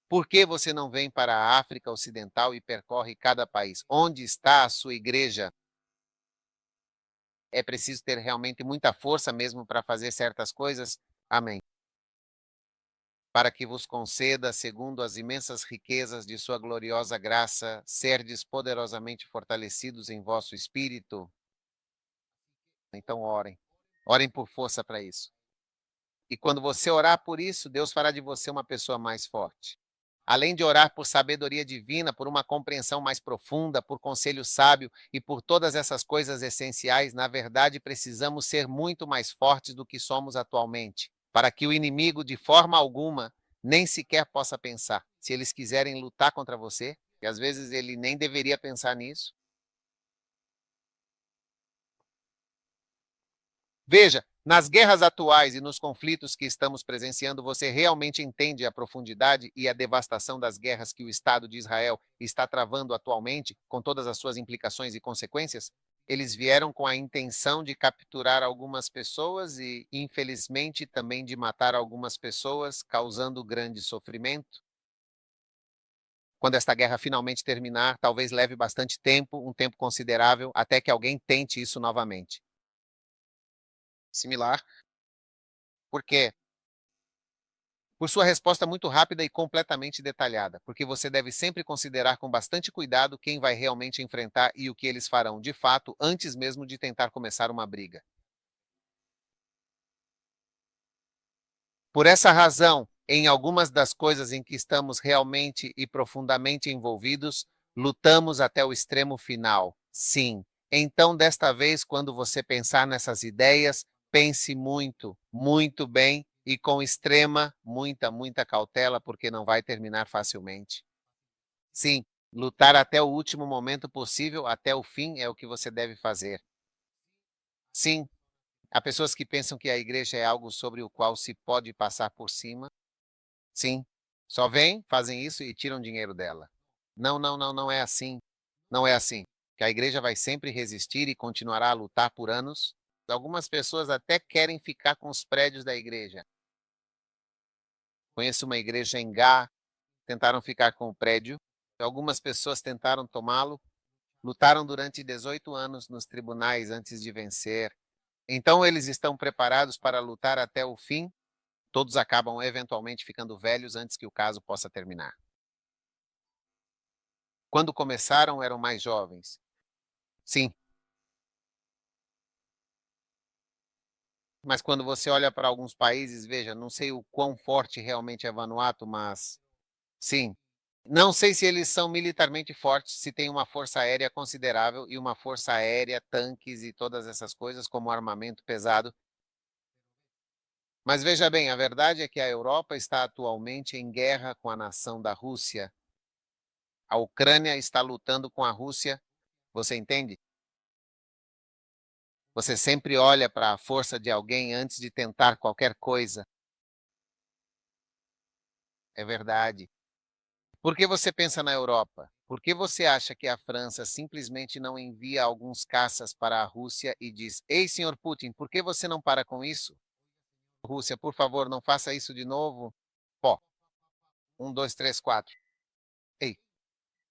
Por que você não vem para a África Ocidental e percorre cada país? Onde está a sua igreja? É preciso ter realmente muita força mesmo para fazer certas coisas? Amém. Para que vos conceda, segundo as imensas riquezas de sua gloriosa graça, serdes poderosamente fortalecidos em vosso espírito. Então orem. Orem por força para isso. E quando você orar por isso, Deus fará de você uma pessoa mais forte. Além de orar por sabedoria divina, por uma compreensão mais profunda, por conselho sábio e por todas essas coisas essenciais, na verdade, precisamos ser muito mais fortes do que somos atualmente, para que o inimigo, de forma alguma, nem sequer possa pensar. Se eles quiserem lutar contra você, e às vezes ele nem deveria pensar nisso. Veja, nas guerras atuais e nos conflitos que estamos presenciando, você realmente entende a profundidade e a devastação das guerras que o Estado de Israel está travando atualmente, com todas as suas implicações e consequências? Eles vieram com a intenção de capturar algumas pessoas e, infelizmente, também de matar algumas pessoas, causando grande sofrimento. Quando esta guerra finalmente terminar, talvez leve bastante tempo, um tempo considerável, até que alguém tente isso novamente. Similar, porque por sua resposta muito rápida e completamente detalhada, porque você deve sempre considerar com bastante cuidado quem vai realmente enfrentar e o que eles farão de fato antes mesmo de tentar começar uma briga. Por essa razão, em algumas das coisas em que estamos realmente e profundamente envolvidos, lutamos até o extremo final. Sim. Então, desta vez, quando você pensar nessas ideias, pense muito, muito bem e com extrema, muita cautela, porque não vai terminar facilmente. Sim, lutar até o último momento possível, até o fim, é o que você deve fazer. Sim, há pessoas que pensam que a igreja é algo sobre o qual se pode passar por cima. Sim, só vêm, fazem isso e tiram dinheiro dela. Não, não, não, não é assim. Não é assim. Que a igreja vai sempre resistir e continuará a lutar por anos. Algumas pessoas até querem ficar com os prédios da igreja. Conheço uma igreja em Gá, tentaram ficar com o prédio. Algumas pessoas tentaram tomá-lo, lutaram durante 18 anos nos tribunais antes de vencer. Então eles estão preparados para lutar até o fim. Todos acabam eventualmente ficando velhos antes que o caso possa terminar. Quando começaram, eram mais jovens. Sim, mas quando você olha para alguns países, veja, não sei o quão forte realmente é Vanuatu, mas sim. Não sei se eles são militarmente fortes, se tem uma força aérea considerável e uma força aérea, tanques e todas essas coisas como armamento pesado. Mas veja bem, a verdade é que a Europa está atualmente em guerra com a nação da Rússia. A Ucrânia está lutando com a Rússia, você entende? Você sempre olha para a força de alguém antes de tentar qualquer coisa. É verdade. Por que você pensa na Europa? Por que você acha que a França simplesmente não envia alguns caças para a Rússia e diz: Ei, senhor Putin, por que você não para com isso? Rússia, por favor, não faça isso de novo. Pó, 1, 2, 3, 4. Ei,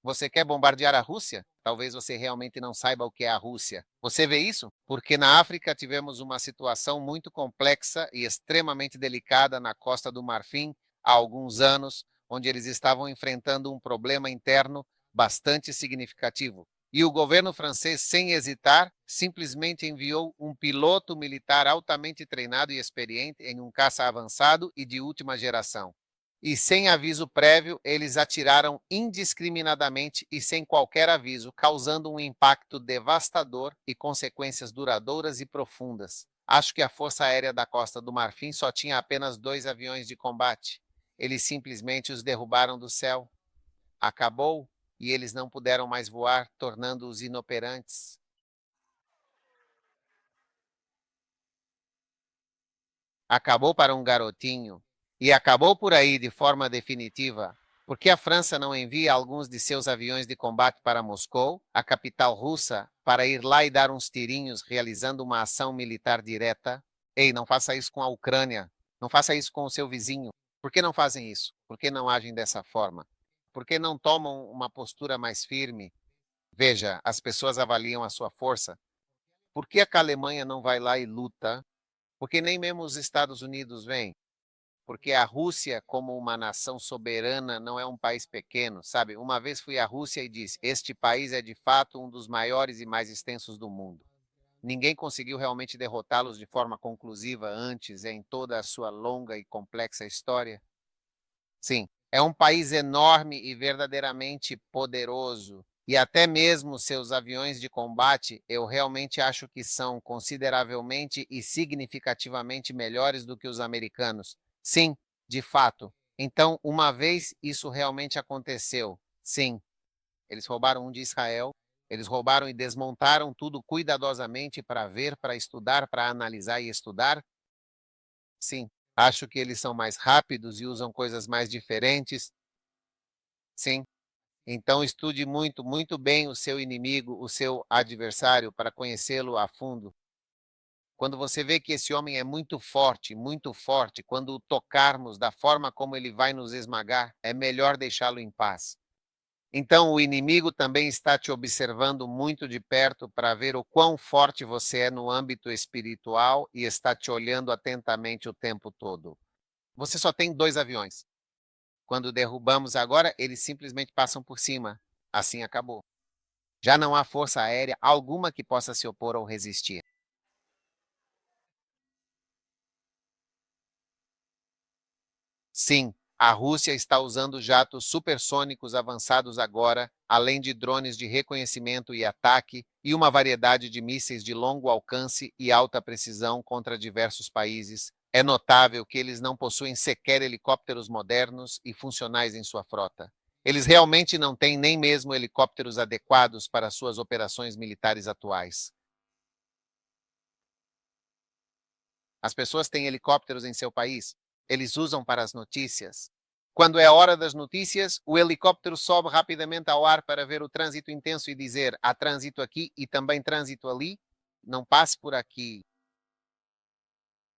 você quer bombardear a Rússia? Talvez você realmente não saiba o que é a Rússia. Você vê isso? Porque na África tivemos uma situação muito complexa e extremamente delicada na Costa do Marfim há alguns anos, onde eles estavam enfrentando um problema interno bastante significativo. E o governo francês, sem hesitar, simplesmente enviou um piloto militar altamente treinado e experiente em um caça avançado e de última geração. E sem aviso prévio, eles atiraram indiscriminadamente e sem qualquer aviso, causando um impacto devastador e consequências duradouras e profundas. Acho que a Força Aérea da Costa do Marfim só tinha apenas 2 aviões de combate. Eles simplesmente os derrubaram do céu. Acabou e eles não puderam mais voar, tornando-os inoperantes. Acabou para um garotinho. E acabou por aí de forma definitiva. Por que a França não envia alguns de seus aviões de combate para Moscou, a capital russa, para ir lá e dar uns tirinhos realizando uma ação militar direta? Ei, não faça isso com a Ucrânia. Não faça isso com o seu vizinho. Por que não fazem isso? Por que não agem dessa forma? Por que não tomam uma postura mais firme? Veja, as pessoas avaliam a sua força. Por que a Alemanha não vai lá e luta? Porque nem mesmo os Estados Unidos vêm. Porque a Rússia, como uma nação soberana, não é um país pequeno, sabe? Uma vez fui à Rússia e disse: este país é de fato um dos maiores e mais extensos do mundo. Ninguém conseguiu realmente derrotá-los de forma conclusiva antes, em toda a sua longa e complexa história. Sim, é um país enorme e verdadeiramente poderoso. E até mesmo seus aviões de combate, eu realmente acho que são consideravelmente e significativamente melhores do que os americanos. Sim, de fato. Então, uma vez isso realmente aconteceu, sim, eles roubaram um de Israel, eles roubaram e desmontaram tudo cuidadosamente para ver, para estudar, para analisar e estudar. Sim, acho que eles são mais rápidos e usam coisas mais diferentes. Sim. Então estude muito, muito bem o seu inimigo, o seu adversário, para conhecê-lo a fundo. Quando você vê que esse homem é muito forte, quando o tocarmos da forma como ele vai nos esmagar, é melhor deixá-lo em paz. Então o inimigo também está te observando muito de perto para ver o quão forte você é no âmbito espiritual e está te olhando atentamente o tempo todo. Você só tem 2 aviões. Quando derrubamos agora, eles simplesmente passam por cima. Assim acabou. Já não há força aérea alguma que possa se opor ou resistir. Sim, a Rússia está usando jatos supersônicos avançados agora, além de drones de reconhecimento e ataque e uma variedade de mísseis de longo alcance e alta precisão contra diversos países. É notável que eles não possuem sequer helicópteros modernos e funcionais em sua frota. Eles realmente não têm nem mesmo helicópteros adequados para suas operações militares atuais. As pessoas têm helicópteros em seu país. Eles usam para as notícias. Quando é a hora das notícias, o helicóptero sobe rapidamente ao ar para ver o trânsito intenso e dizer: há trânsito aqui e também trânsito ali. Não passe por aqui.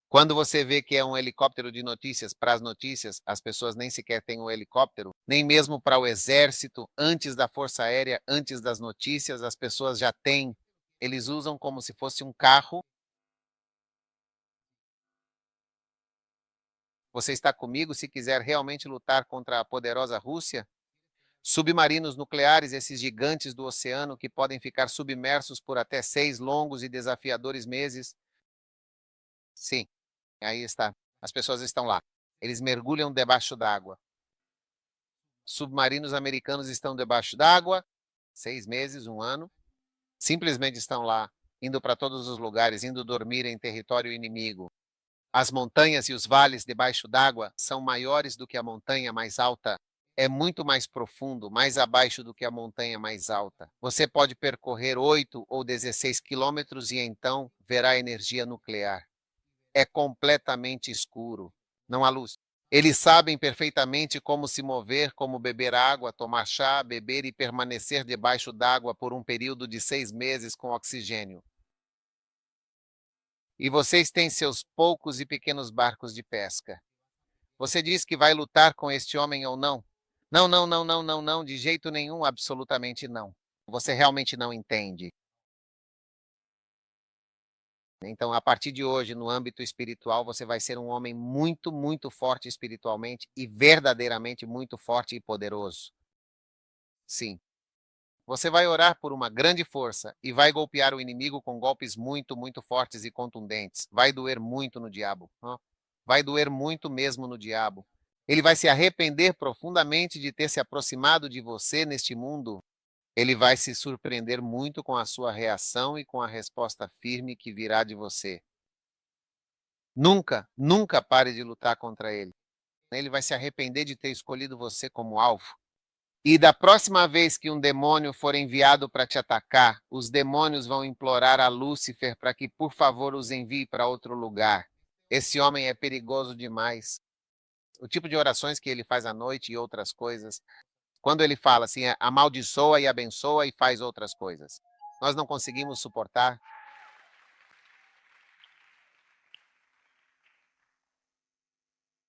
Quando você vê que é um helicóptero de notícias para as notícias, as pessoas nem sequer têm um helicóptero, nem mesmo para o exército, antes da Força Aérea, antes das notícias, as pessoas já têm. Eles usam como se fosse um carro. Você está comigo se quiser realmente lutar contra a poderosa Rússia? Submarinos nucleares, esses gigantes do oceano que podem ficar submersos por até 6 longos e desafiadores meses. Sim, aí está. As pessoas estão lá. Eles mergulham debaixo d'água. Submarinos americanos estão debaixo d'água, 6 meses, um ano. Simplesmente estão lá, indo para todos os lugares, indo dormir em território inimigo. As montanhas e os vales debaixo d'água são maiores do que a montanha mais alta. É muito mais profundo, mais abaixo do que a montanha mais alta. Você pode percorrer 8 ou 16 quilômetros e então verá energia nuclear. É completamente escuro. Não há luz. Eles sabem perfeitamente como se mover, como beber água, tomar chá, beber e permanecer debaixo d'água por um período de 6 meses com oxigênio. E vocês têm seus poucos e pequenos barcos de pesca. Você diz que vai lutar com este homem ou não? Não, não, não, não, não, não, de jeito nenhum, absolutamente não. Você realmente não entende. Então, a partir de hoje, no âmbito espiritual, você vai ser um homem muito, muito forte espiritualmente e verdadeiramente muito forte e poderoso. Sim. Você vai orar por uma grande força e vai golpear o inimigo com golpes muito, muito fortes e contundentes. Vai doer muito no diabo. Vai doer muito mesmo no diabo. Ele vai se arrepender profundamente de ter se aproximado de você neste mundo. Ele vai se surpreender muito com a sua reação e com a resposta firme que virá de você. Nunca, nunca pare de lutar contra ele. Ele vai se arrepender de ter escolhido você como alvo. E da próxima vez que um demônio for enviado para te atacar, os demônios vão implorar a Lúcifer para que, por favor, os envie para outro lugar. Esse homem é perigoso demais. O tipo de orações que ele faz à noite e outras coisas. Quando ele fala assim, amaldiçoa e abençoa e faz outras coisas. Nós não conseguimos suportar.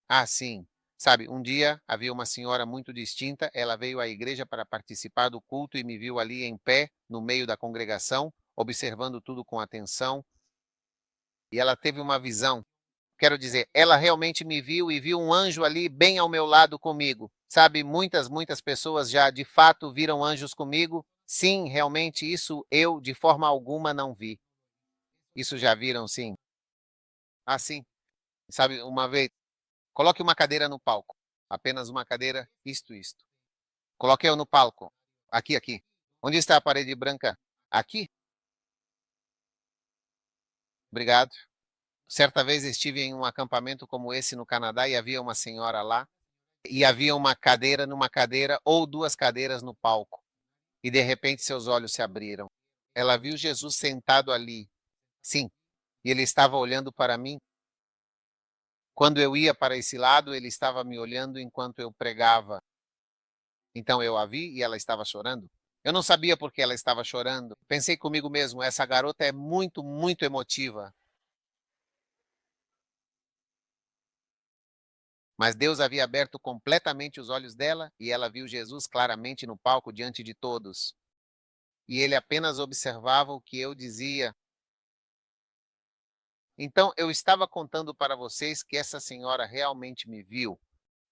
Ah, sim. Sabe, um dia havia uma senhora muito distinta, ela veio à igreja para participar do culto e me viu ali em pé, no meio da congregação, observando tudo com atenção, e ela teve uma visão. Quero dizer, ela realmente me viu e viu um anjo ali bem ao meu lado comigo. Sabe, muitas, muitas pessoas já de fato viram anjos comigo. Sim, realmente isso eu de forma alguma não vi. Isso já viram, sim. Ah, sim. Sabe, uma vez, coloque uma cadeira no palco. Apenas uma cadeira, isto. Coloque-o no palco. Aqui, aqui. Onde está a parede branca? Aqui? Obrigado. Certa vez estive em um acampamento como esse no Canadá e havia uma senhora lá e havia uma cadeira numa cadeira ou duas cadeiras no palco. E de repente seus olhos se abriram. Ela viu Jesus sentado ali. Sim, e ele estava olhando para mim. Quando eu ia para esse lado, ele estava me olhando enquanto eu pregava. Então eu a vi e ela estava chorando. Eu não sabia por que ela estava chorando. Pensei comigo mesmo, essa garota é muito, muito emotiva. Mas Deus havia aberto completamente os olhos dela e ela viu Jesus claramente no palco diante de todos. E ele apenas observava o que eu dizia. Então eu estava contando para vocês que essa senhora realmente me viu.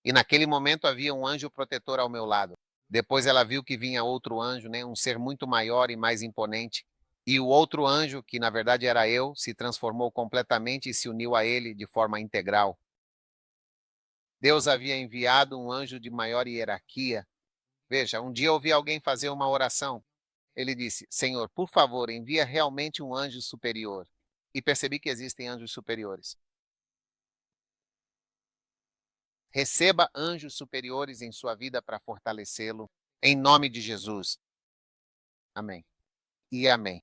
E naquele momento havia um anjo protetor ao meu lado. Depois ela viu que vinha outro anjo, né, um ser muito maior e mais imponente. E o outro anjo, que na verdade era eu, se transformou completamente e se uniu a ele de forma integral. Deus havia enviado um anjo de maior hierarquia. Veja, um dia eu ouvi alguém fazer uma oração. Ele disse: Senhor, por favor, envia realmente um anjo superior. E percebi que existem anjos superiores. Receba anjos superiores em sua vida para fortalecê-lo, em nome de Jesus. Amém. E amém.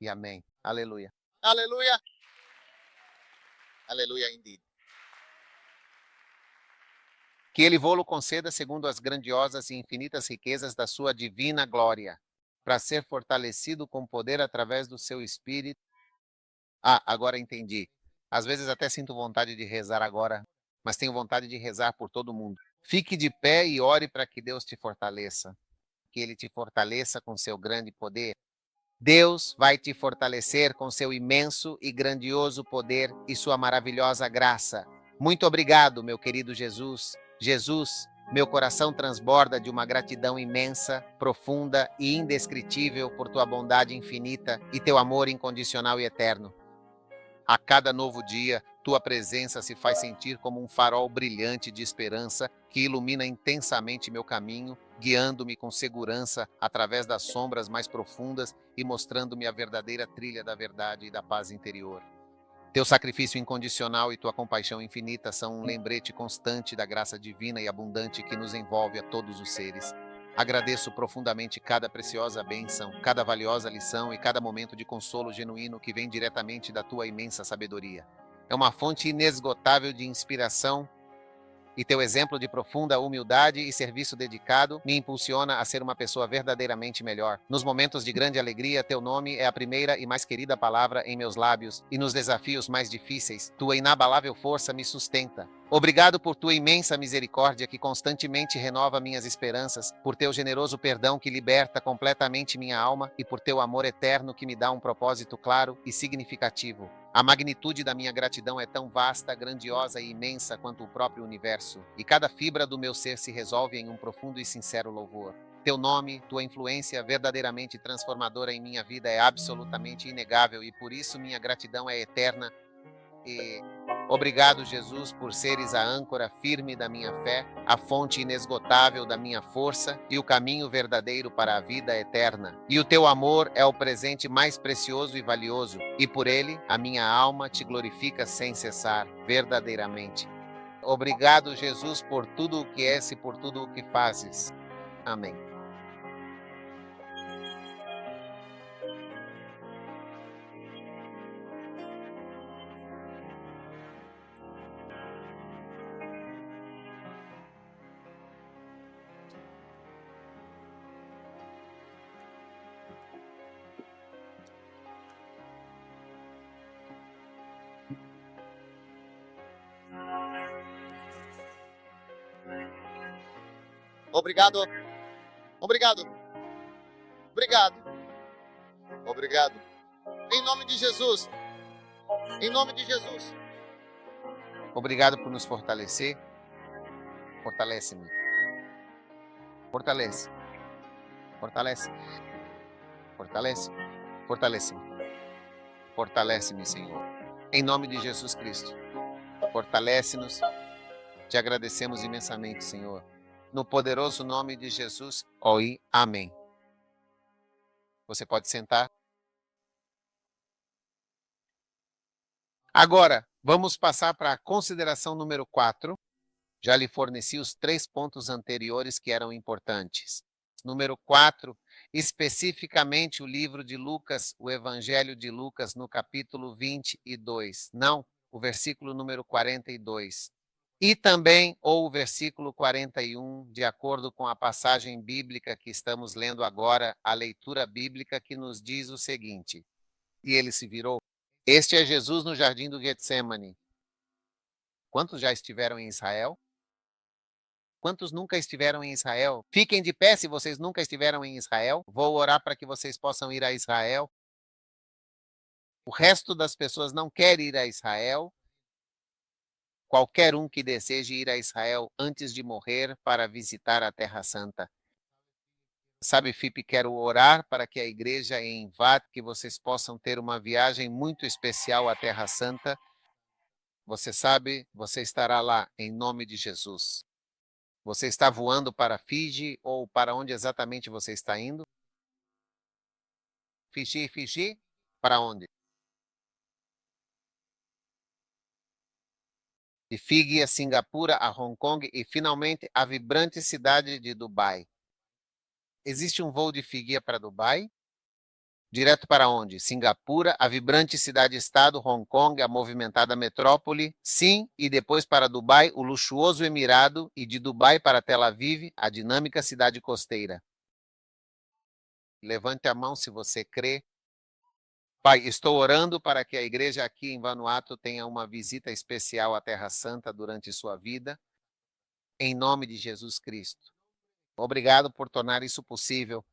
E amém. Aleluia. Aleluia. Aleluia indeed. Que ele vô-lo conceda segundo as grandiosas e infinitas riquezas da sua divina glória, para ser fortalecido com poder através do seu espírito. Ah, agora entendi. Às vezes até sinto vontade de rezar agora, mas tenho vontade de rezar por todo mundo. Fique de pé e ore para que Deus te fortaleça. Que ele te fortaleça com seu grande poder. Deus vai te fortalecer com seu imenso e grandioso poder e sua maravilhosa graça. Muito obrigado, meu querido Jesus. Jesus, meu coração transborda de uma gratidão imensa, profunda e indescritível por tua bondade infinita e teu amor incondicional e eterno. A cada novo dia, tua presença se faz sentir como um farol brilhante de esperança que ilumina intensamente meu caminho, guiando-me com segurança através das sombras mais profundas e mostrando-me a verdadeira trilha da verdade e da paz interior. Teu sacrifício incondicional e tua compaixão infinita são um lembrete constante da graça divina e abundante que nos envolve a todos os seres. Agradeço profundamente cada preciosa bênção, cada valiosa lição e cada momento de consolo genuíno que vem diretamente da tua imensa sabedoria. É uma fonte inesgotável de inspiração E teu exemplo de profunda humildade e serviço dedicado me impulsiona a ser uma pessoa verdadeiramente melhor. Nos momentos de grande alegria, teu nome é a primeira e mais querida palavra em meus lábios, e nos desafios mais difíceis, tua inabalável força me sustenta. Obrigado por tua imensa misericórdia que constantemente renova minhas esperanças, por teu generoso perdão que liberta completamente minha alma e por teu amor eterno que me dá um propósito claro e significativo. A magnitude da minha gratidão é tão vasta, grandiosa e imensa quanto o próprio universo, e cada fibra do meu ser se resolve em um profundo e sincero louvor. Teu nome, tua influência verdadeiramente transformadora em minha vida é absolutamente inegável e por isso minha gratidão é eterna. E obrigado, Jesus, por seres a âncora firme da minha fé, a fonte inesgotável da minha força e o caminho verdadeiro para a vida eterna. E o teu amor é o presente mais precioso e valioso, e por ele a minha alma te glorifica sem cessar, verdadeiramente. Obrigado, Jesus, por tudo o que és e por tudo o que fazes. Amém. Obrigado, obrigado, obrigado, obrigado. Em nome de Jesus, em nome de Jesus. Obrigado por nos fortalecer. Fortalece-me. Fortalece. Fortalece. Fortalece. Fortalece-me. Fortalece-me, Senhor. Em nome de Jesus Cristo. Fortalece-nos. Te agradecemos imensamente, Senhor. No poderoso nome de Jesus. Oi. Amém. Você pode sentar. Agora, vamos passar para a consideração número 4. Já lhe forneci os 3 pontos anteriores que eram importantes. Número 4, especificamente o livro de Lucas, o Evangelho de Lucas, no capítulo 22. Não, o versículo número 42. E também, ou o versículo 41, de acordo com a passagem bíblica que estamos lendo agora, a leitura bíblica que nos diz o seguinte: E ele se virou. Este é Jesus no jardim do Getsemane. Quantos já estiveram em Israel? Quantos nunca estiveram em Israel? Fiquem de pé se vocês nunca estiveram em Israel. Vou orar para que vocês possam ir a Israel. O resto das pessoas não quer ir a Israel. Qualquer um que deseje ir a Israel antes de morrer para visitar a Terra Santa. Sabe, Fipe, quero orar para que a igreja em Vat, que vocês possam ter uma viagem muito especial à Terra Santa. Você sabe, você estará lá em nome de Jesus. Você está voando para Fiji ou para onde exatamente você está indo? Fiji? Para onde? De Fiji a Singapura, a Hong Kong e finalmente a vibrante cidade de Dubai. Existe um voo de Fiji para Dubai? Direto para onde? Singapura, a vibrante cidade-estado, Hong Kong, a movimentada metrópole, sim, e depois para Dubai, o luxuoso Emirado, e de Dubai para Tel Aviv, a dinâmica cidade costeira. Levante a mão se você crê. Pai, estou orando para que a igreja aqui em Vanuatu tenha uma visita especial à Terra Santa durante sua vida, em nome de Jesus Cristo. Obrigado por tornar isso possível.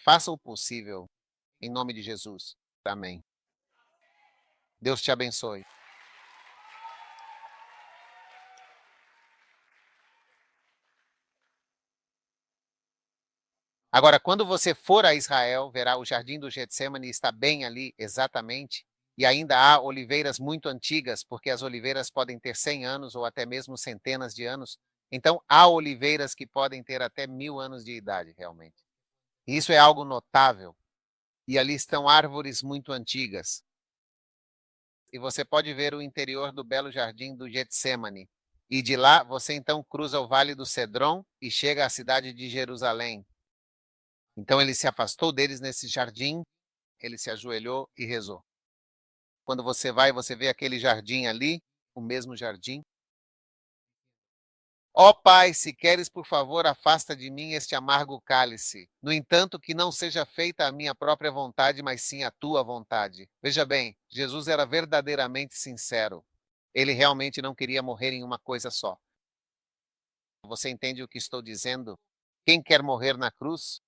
Faça o possível, em nome de Jesus. Amém. Deus te abençoe. Agora, quando você for a Israel, verá o Jardim do Getsemane está bem ali, exatamente, e ainda há oliveiras muito antigas, porque as oliveiras podem ter 100 anos ou até mesmo centenas de anos. Então, há oliveiras que podem ter até 1000 anos de idade, realmente. E isso é algo notável. E ali estão árvores muito antigas. E você pode ver o interior do belo jardim do Getsemane. E de lá, você então cruza o Vale do Cedron e chega à cidade de Jerusalém. Então ele se afastou deles nesse jardim, ele se ajoelhou e rezou. Quando você vai, você vê aquele jardim ali, o mesmo jardim. Ó Pai, se queres, por favor, afasta de mim este amargo cálice. No entanto, que não seja feita a minha própria vontade, mas sim a tua vontade. Veja bem, Jesus era verdadeiramente sincero. Ele realmente não queria morrer em uma coisa só. Você entende o que estou dizendo? Quem quer morrer na cruz?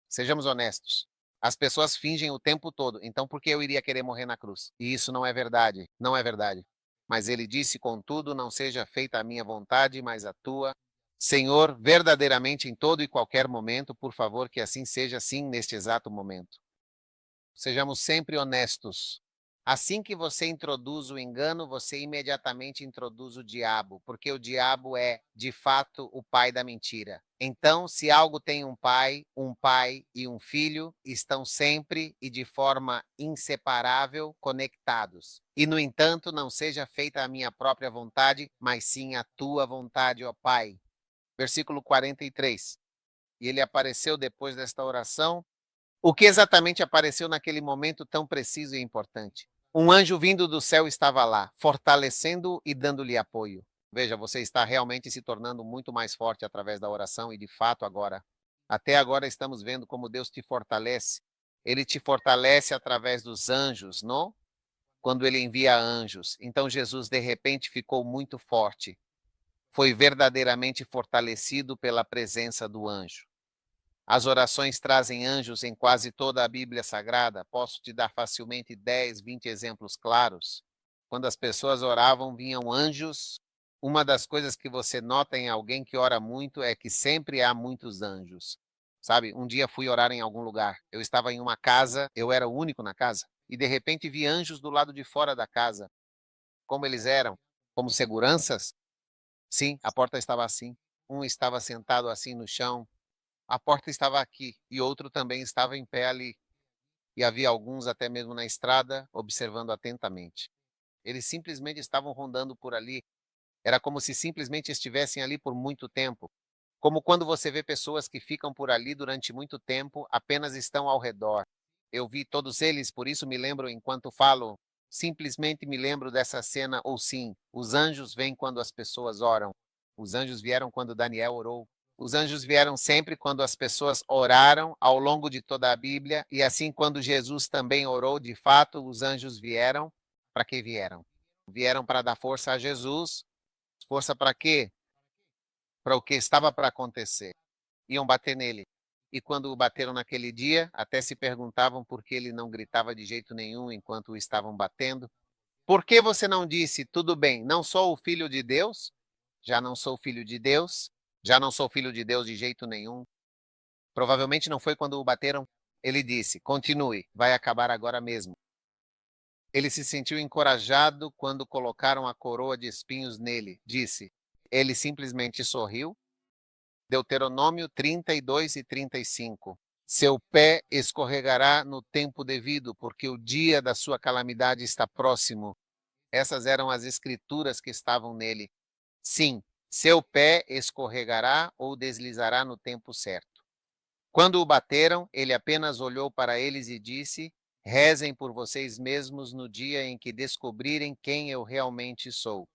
Sejamos honestos. As pessoas fingem o tempo todo. Então, por que eu iria querer morrer na cruz? E isso não é verdade. Não é verdade. Mas ele disse: contudo, não seja feita a minha vontade, mas a tua. Senhor, verdadeiramente em todo e qualquer momento, por favor, que assim seja, sim, neste exato momento. Sejamos sempre honestos. Assim que você introduz o engano, você imediatamente introduz o diabo, porque o diabo é, de fato, o pai da mentira. Então, se algo tem um pai e um filho estão sempre e de forma inseparável conectados. E, no entanto, não seja feita a minha própria vontade, mas sim a tua vontade, ó Pai. Versículo 43. E ele apareceu depois desta oração. O que exatamente apareceu naquele momento tão preciso e importante? Um anjo vindo do céu estava lá, fortalecendo-o e dando-lhe apoio. Veja, você está realmente se tornando muito mais forte através da oração e, de fato, agora. Até agora estamos vendo como Deus te fortalece. Ele te fortalece através dos anjos, não? Quando ele envia anjos. Então Jesus, de repente, ficou muito forte. Foi verdadeiramente fortalecido pela presença do anjo. As orações trazem anjos em quase toda a Bíblia Sagrada. Posso te dar facilmente 10, 20 exemplos claros. Quando as pessoas oravam, vinham anjos. Uma das coisas que você nota em alguém que ora muito é que sempre há muitos anjos. Sabe, um dia fui orar em algum lugar. Eu estava em uma casa, eu era o único na casa, e de repente vi anjos do lado de fora da casa. Como eles eram? Como seguranças? Sim, a porta estava assim. Um estava sentado assim no chão, a porta estava aqui e outro também estava em pé ali. E havia alguns até mesmo na estrada, observando atentamente. Eles simplesmente estavam rondando por ali. Era como se simplesmente estivessem ali por muito tempo. Como quando você vê pessoas que ficam por ali durante muito tempo, apenas estão ao redor. Eu vi todos eles, por isso me lembro enquanto falo, simplesmente me lembro dessa cena, ou sim, os anjos vêm quando as pessoas oram. Os anjos vieram quando Daniel orou. Os anjos vieram sempre quando as pessoas oraram ao longo de toda a Bíblia, e assim quando Jesus também orou, de fato, os anjos vieram. Para que vieram? Vieram para dar força a Jesus. Força para quê? Para o que estava para acontecer. Iam bater nele. E quando o bateram naquele dia, até se perguntavam por que ele não gritava de jeito nenhum enquanto o estavam batendo. Por que você não disse, tudo bem, não sou o filho de Deus? Já não sou filho de Deus? Já não sou filho de Deus de jeito nenhum? Provavelmente não foi quando o bateram. Ele disse, continue, vai acabar agora mesmo. Ele se sentiu encorajado quando colocaram a coroa de espinhos nele. Disse, ele simplesmente sorriu. Deuteronômio 32 e 35. Seu pé escorregará no tempo devido, porque o dia da sua calamidade está próximo. Essas eram as escrituras que estavam nele. Sim, seu pé escorregará ou deslizará no tempo certo. Quando o bateram, ele apenas olhou para eles e disse: rezem por vocês mesmos no dia em que descobrirem quem eu realmente sou.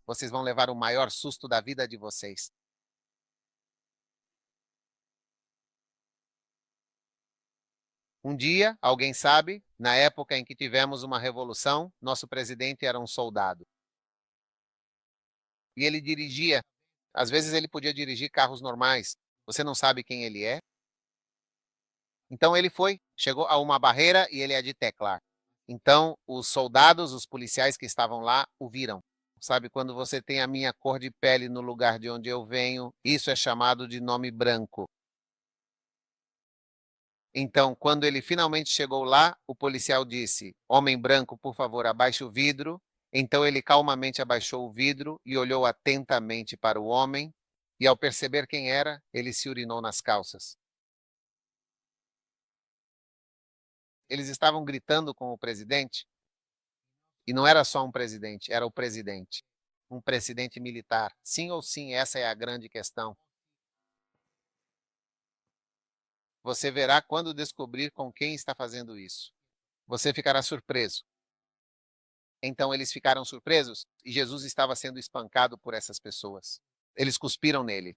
Vocês vão levar o maior susto da vida de vocês. Um dia, alguém sabe, na época em que tivemos uma revolução, nosso presidente era um soldado. E ele dirigia. Às vezes ele podia dirigir carros normais. Você não sabe quem ele é? Então ele foi, chegou a uma barreira e ele é de teclar. Então os soldados, os policiais que estavam lá, o viram. Sabe, quando você tem a minha cor de pele no lugar de onde eu venho, isso é chamado de nome branco. Então, quando ele finalmente chegou lá, o policial disse: Homem branco, por favor, abaixe o vidro. Então ele calmamente abaixou o vidro e olhou atentamente para o homem. E ao perceber quem era, ele se urinou nas calças. Eles estavam gritando com o presidente, e não era só um presidente, era o presidente. Um presidente militar. Sim ou sim, essa é a grande questão. Você verá quando descobrir com quem está fazendo isso. você ficará surpreso. Então eles ficaram surpresos e Jesus estava sendo espancado por essas pessoas. Eles cuspiram nele.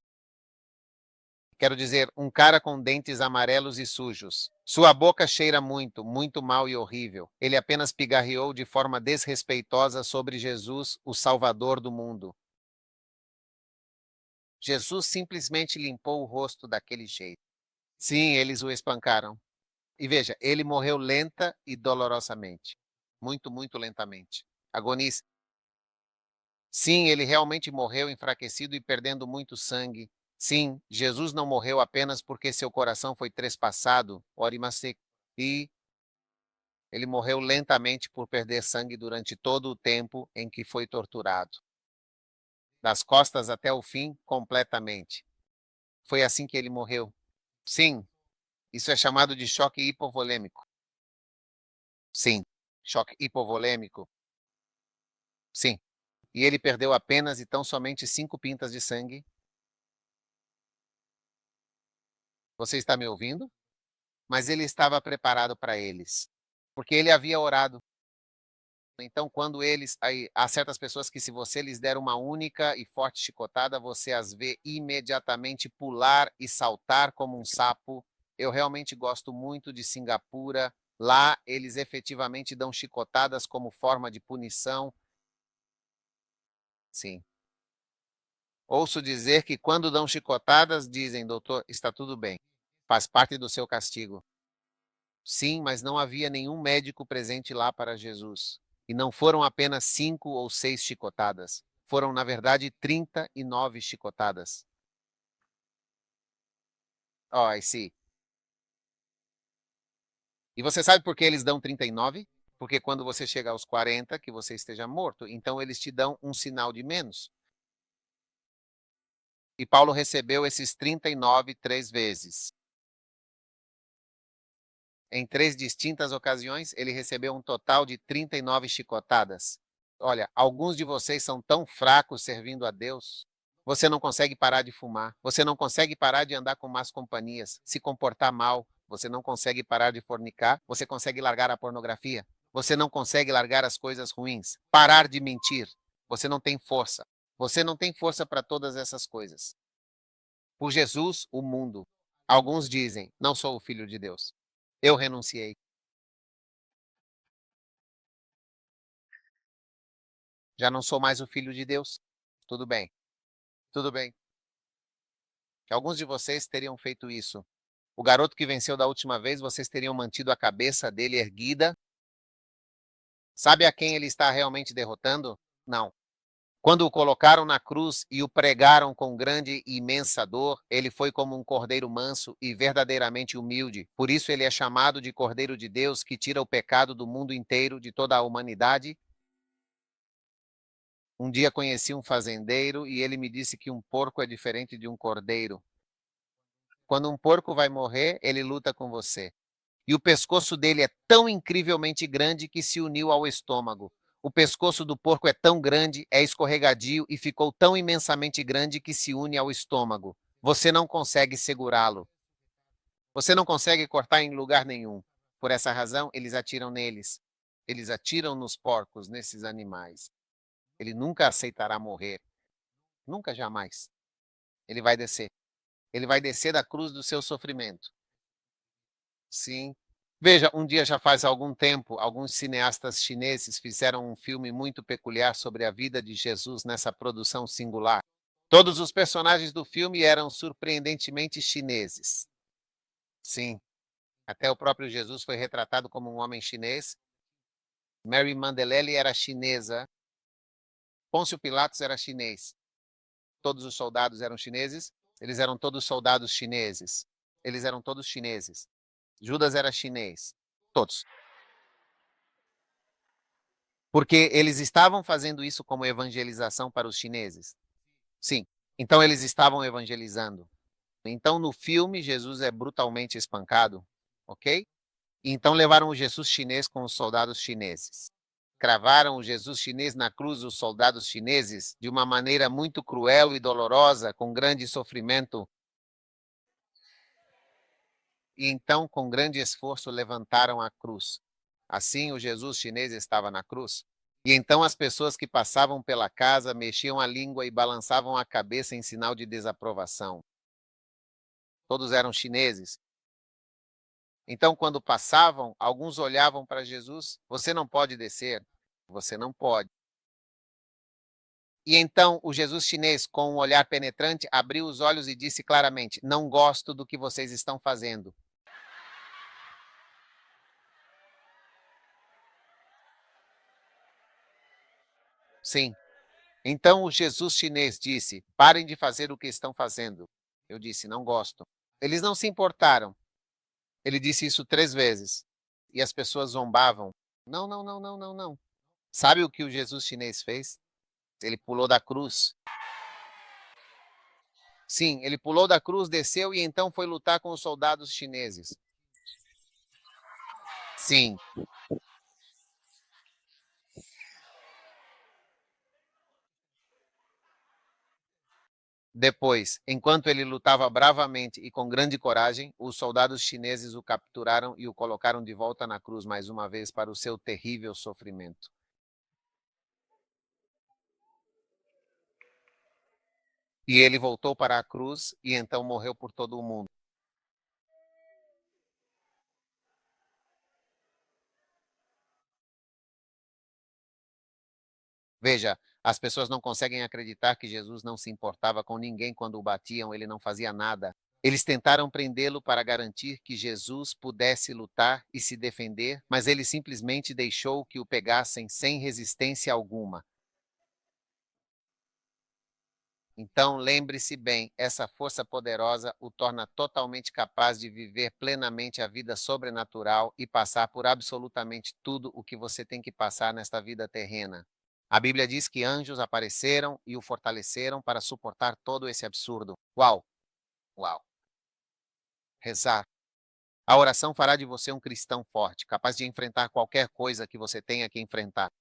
Quero dizer, um cara com dentes amarelos e sujos. Sua boca cheira muito, muito mal e horrível. Ele apenas pigarreou de forma desrespeitosa sobre Jesus, o Salvador do mundo. Jesus simplesmente limpou o rosto daquele jeito. Sim, eles o espancaram. E veja, ele morreu lenta e dolorosamente. Muito, muito lentamente. Agoniza. Sim, ele realmente morreu enfraquecido e perdendo muito sangue. Sim, Jesus não morreu apenas porque seu coração foi trespassado, orimase, e ele morreu lentamente por perder sangue durante todo o tempo em que foi torturado. Das costas até o fim, completamente. Foi assim que ele morreu. Sim, isso é chamado de choque hipovolêmico. Sim, choque hipovolêmico. Sim. E ele perdeu apenas e tão somente 5 pintas de sangue. Você está me ouvindo? Mas ele estava preparado para eles, porque ele havia orado. Então, quando eles, aí, há certas pessoas que se você lhes der uma única e forte chicotada, você as vê imediatamente pular e saltar como um sapo. Eu realmente gosto muito de Singapura. Lá, eles efetivamente dão chicotadas como forma de punição. Sim. Ouço dizer que quando dão chicotadas, dizem, doutor, está tudo bem, faz parte do seu castigo. Sim, mas não havia nenhum médico presente lá para Jesus. E não foram apenas 5 ou 6 chicotadas. Foram, na verdade, 39 chicotadas. Oh, I see. E você sabe por que eles dão 39? Porque quando você chega aos 40, que você esteja morto. Então eles te dão um sinal de menos. E Paulo recebeu esses 39 3 vezes. Em 3 distintas ocasiões, ele recebeu um total de 39 chicotadas. Olha, alguns de vocês são tão fracos servindo a Deus. Você não consegue parar de fumar. Você não consegue parar de andar com más companhias, se comportar mal. Você não consegue parar de fornicar. Você consegue largar a pornografia. Você não consegue largar as coisas ruins. Parar de mentir. Você não tem força. Você não tem força para todas essas coisas. Por Jesus, o mundo. Alguns dizem: não sou o filho de Deus. Eu renunciei. Já não sou mais o filho de Deus. Tudo bem, tudo bem. Que alguns de vocês teriam feito isso. O garoto que venceu da última vez, vocês teriam mantido a cabeça dele erguida. Sabe a quem ele está realmente derrotando? Não. Quando o colocaram na cruz e o pregaram com grande e imensa dor, ele foi como um cordeiro manso e verdadeiramente humilde. Por isso ele é chamado de Cordeiro de Deus, que tira o pecado do mundo inteiro, de toda a humanidade. Um dia conheci um fazendeiro e ele me disse que um porco é diferente de um cordeiro. Quando um porco vai morrer, ele luta com você. E o pescoço dele é tão incrivelmente grande que se uniu ao estômago. O pescoço do porco é tão grande, é escorregadio e ficou tão imensamente grande que se une ao estômago. Você não consegue segurá-lo. Você não consegue cortar em lugar nenhum. Por essa razão, eles atiram neles. Eles atiram nos porcos, nesses animais. Ele nunca aceitará morrer. Nunca, jamais. Ele vai descer. Ele vai descer da cruz do seu sofrimento. Sim. Veja, um dia já faz algum tempo, alguns cineastas chineses fizeram um filme muito peculiar sobre a vida de Jesus nessa produção singular. Todos os personagens do filme eram surpreendentemente chineses. Sim. Até o próprio Jesus foi retratado como um homem chinês. Mary Mandelelli era chinesa. Pôncio Pilatos era chinês. Todos os soldados eram chineses. Eles eram todos soldados chineses. Eles eram todos chineses. Judas era chinês. Todos. Porque eles estavam fazendo isso como evangelização para os chineses. Sim. Então eles estavam evangelizando. Então no filme Jesus é brutalmente espancado, ok? Então levaram o Jesus chinês com os soldados chineses. Cravaram o Jesus chinês na cruz, os soldados chineses, de uma maneira muito cruel e dolorosa, com grande sofrimento. E então, com grande esforço, levantaram a cruz. Assim, o Jesus chinês estava na cruz. E então as pessoas que passavam pela casa mexiam a língua e balançavam a cabeça em sinal de desaprovação. Todos eram chineses. Então, quando passavam, alguns olhavam para Jesus: você não pode descer, você não pode. E então o Jesus chinês, com um olhar penetrante, abriu os olhos e disse claramente: não gosto do que vocês estão fazendo. Sim. Então o Jesus chinês disse: parem de fazer o que estão fazendo. Eu disse: não gosto. Eles não se importaram. Ele disse isso 3 vezes. E as pessoas zombavam. Não, não, não, não, não, não. Sabe o que o Jesus chinês fez? Ele pulou da cruz. Sim, ele pulou da cruz, desceu e então foi lutar com os soldados chineses. Sim. Depois, enquanto ele lutava bravamente e com grande coragem, os soldados chineses o capturaram e o colocaram de volta na cruz mais uma vez para o seu terrível sofrimento. E ele voltou para a cruz e então morreu por todo o mundo. Veja, as pessoas não conseguem acreditar que Jesus não se importava com ninguém quando o batiam, ele não fazia nada. Eles tentaram prendê-lo para garantir que Jesus pudesse lutar e se defender, mas ele simplesmente deixou que o pegassem sem resistência alguma. Então, lembre-se bem, essa força poderosa o torna totalmente capaz de viver plenamente a vida sobrenatural e passar por absolutamente tudo o que você tem que passar nesta vida terrena. A Bíblia diz que anjos apareceram e o fortaleceram para suportar todo esse absurdo. Uau! Uau! Rezar. A oração fará de você um cristão forte, capaz de enfrentar qualquer coisa que você tenha que enfrentar.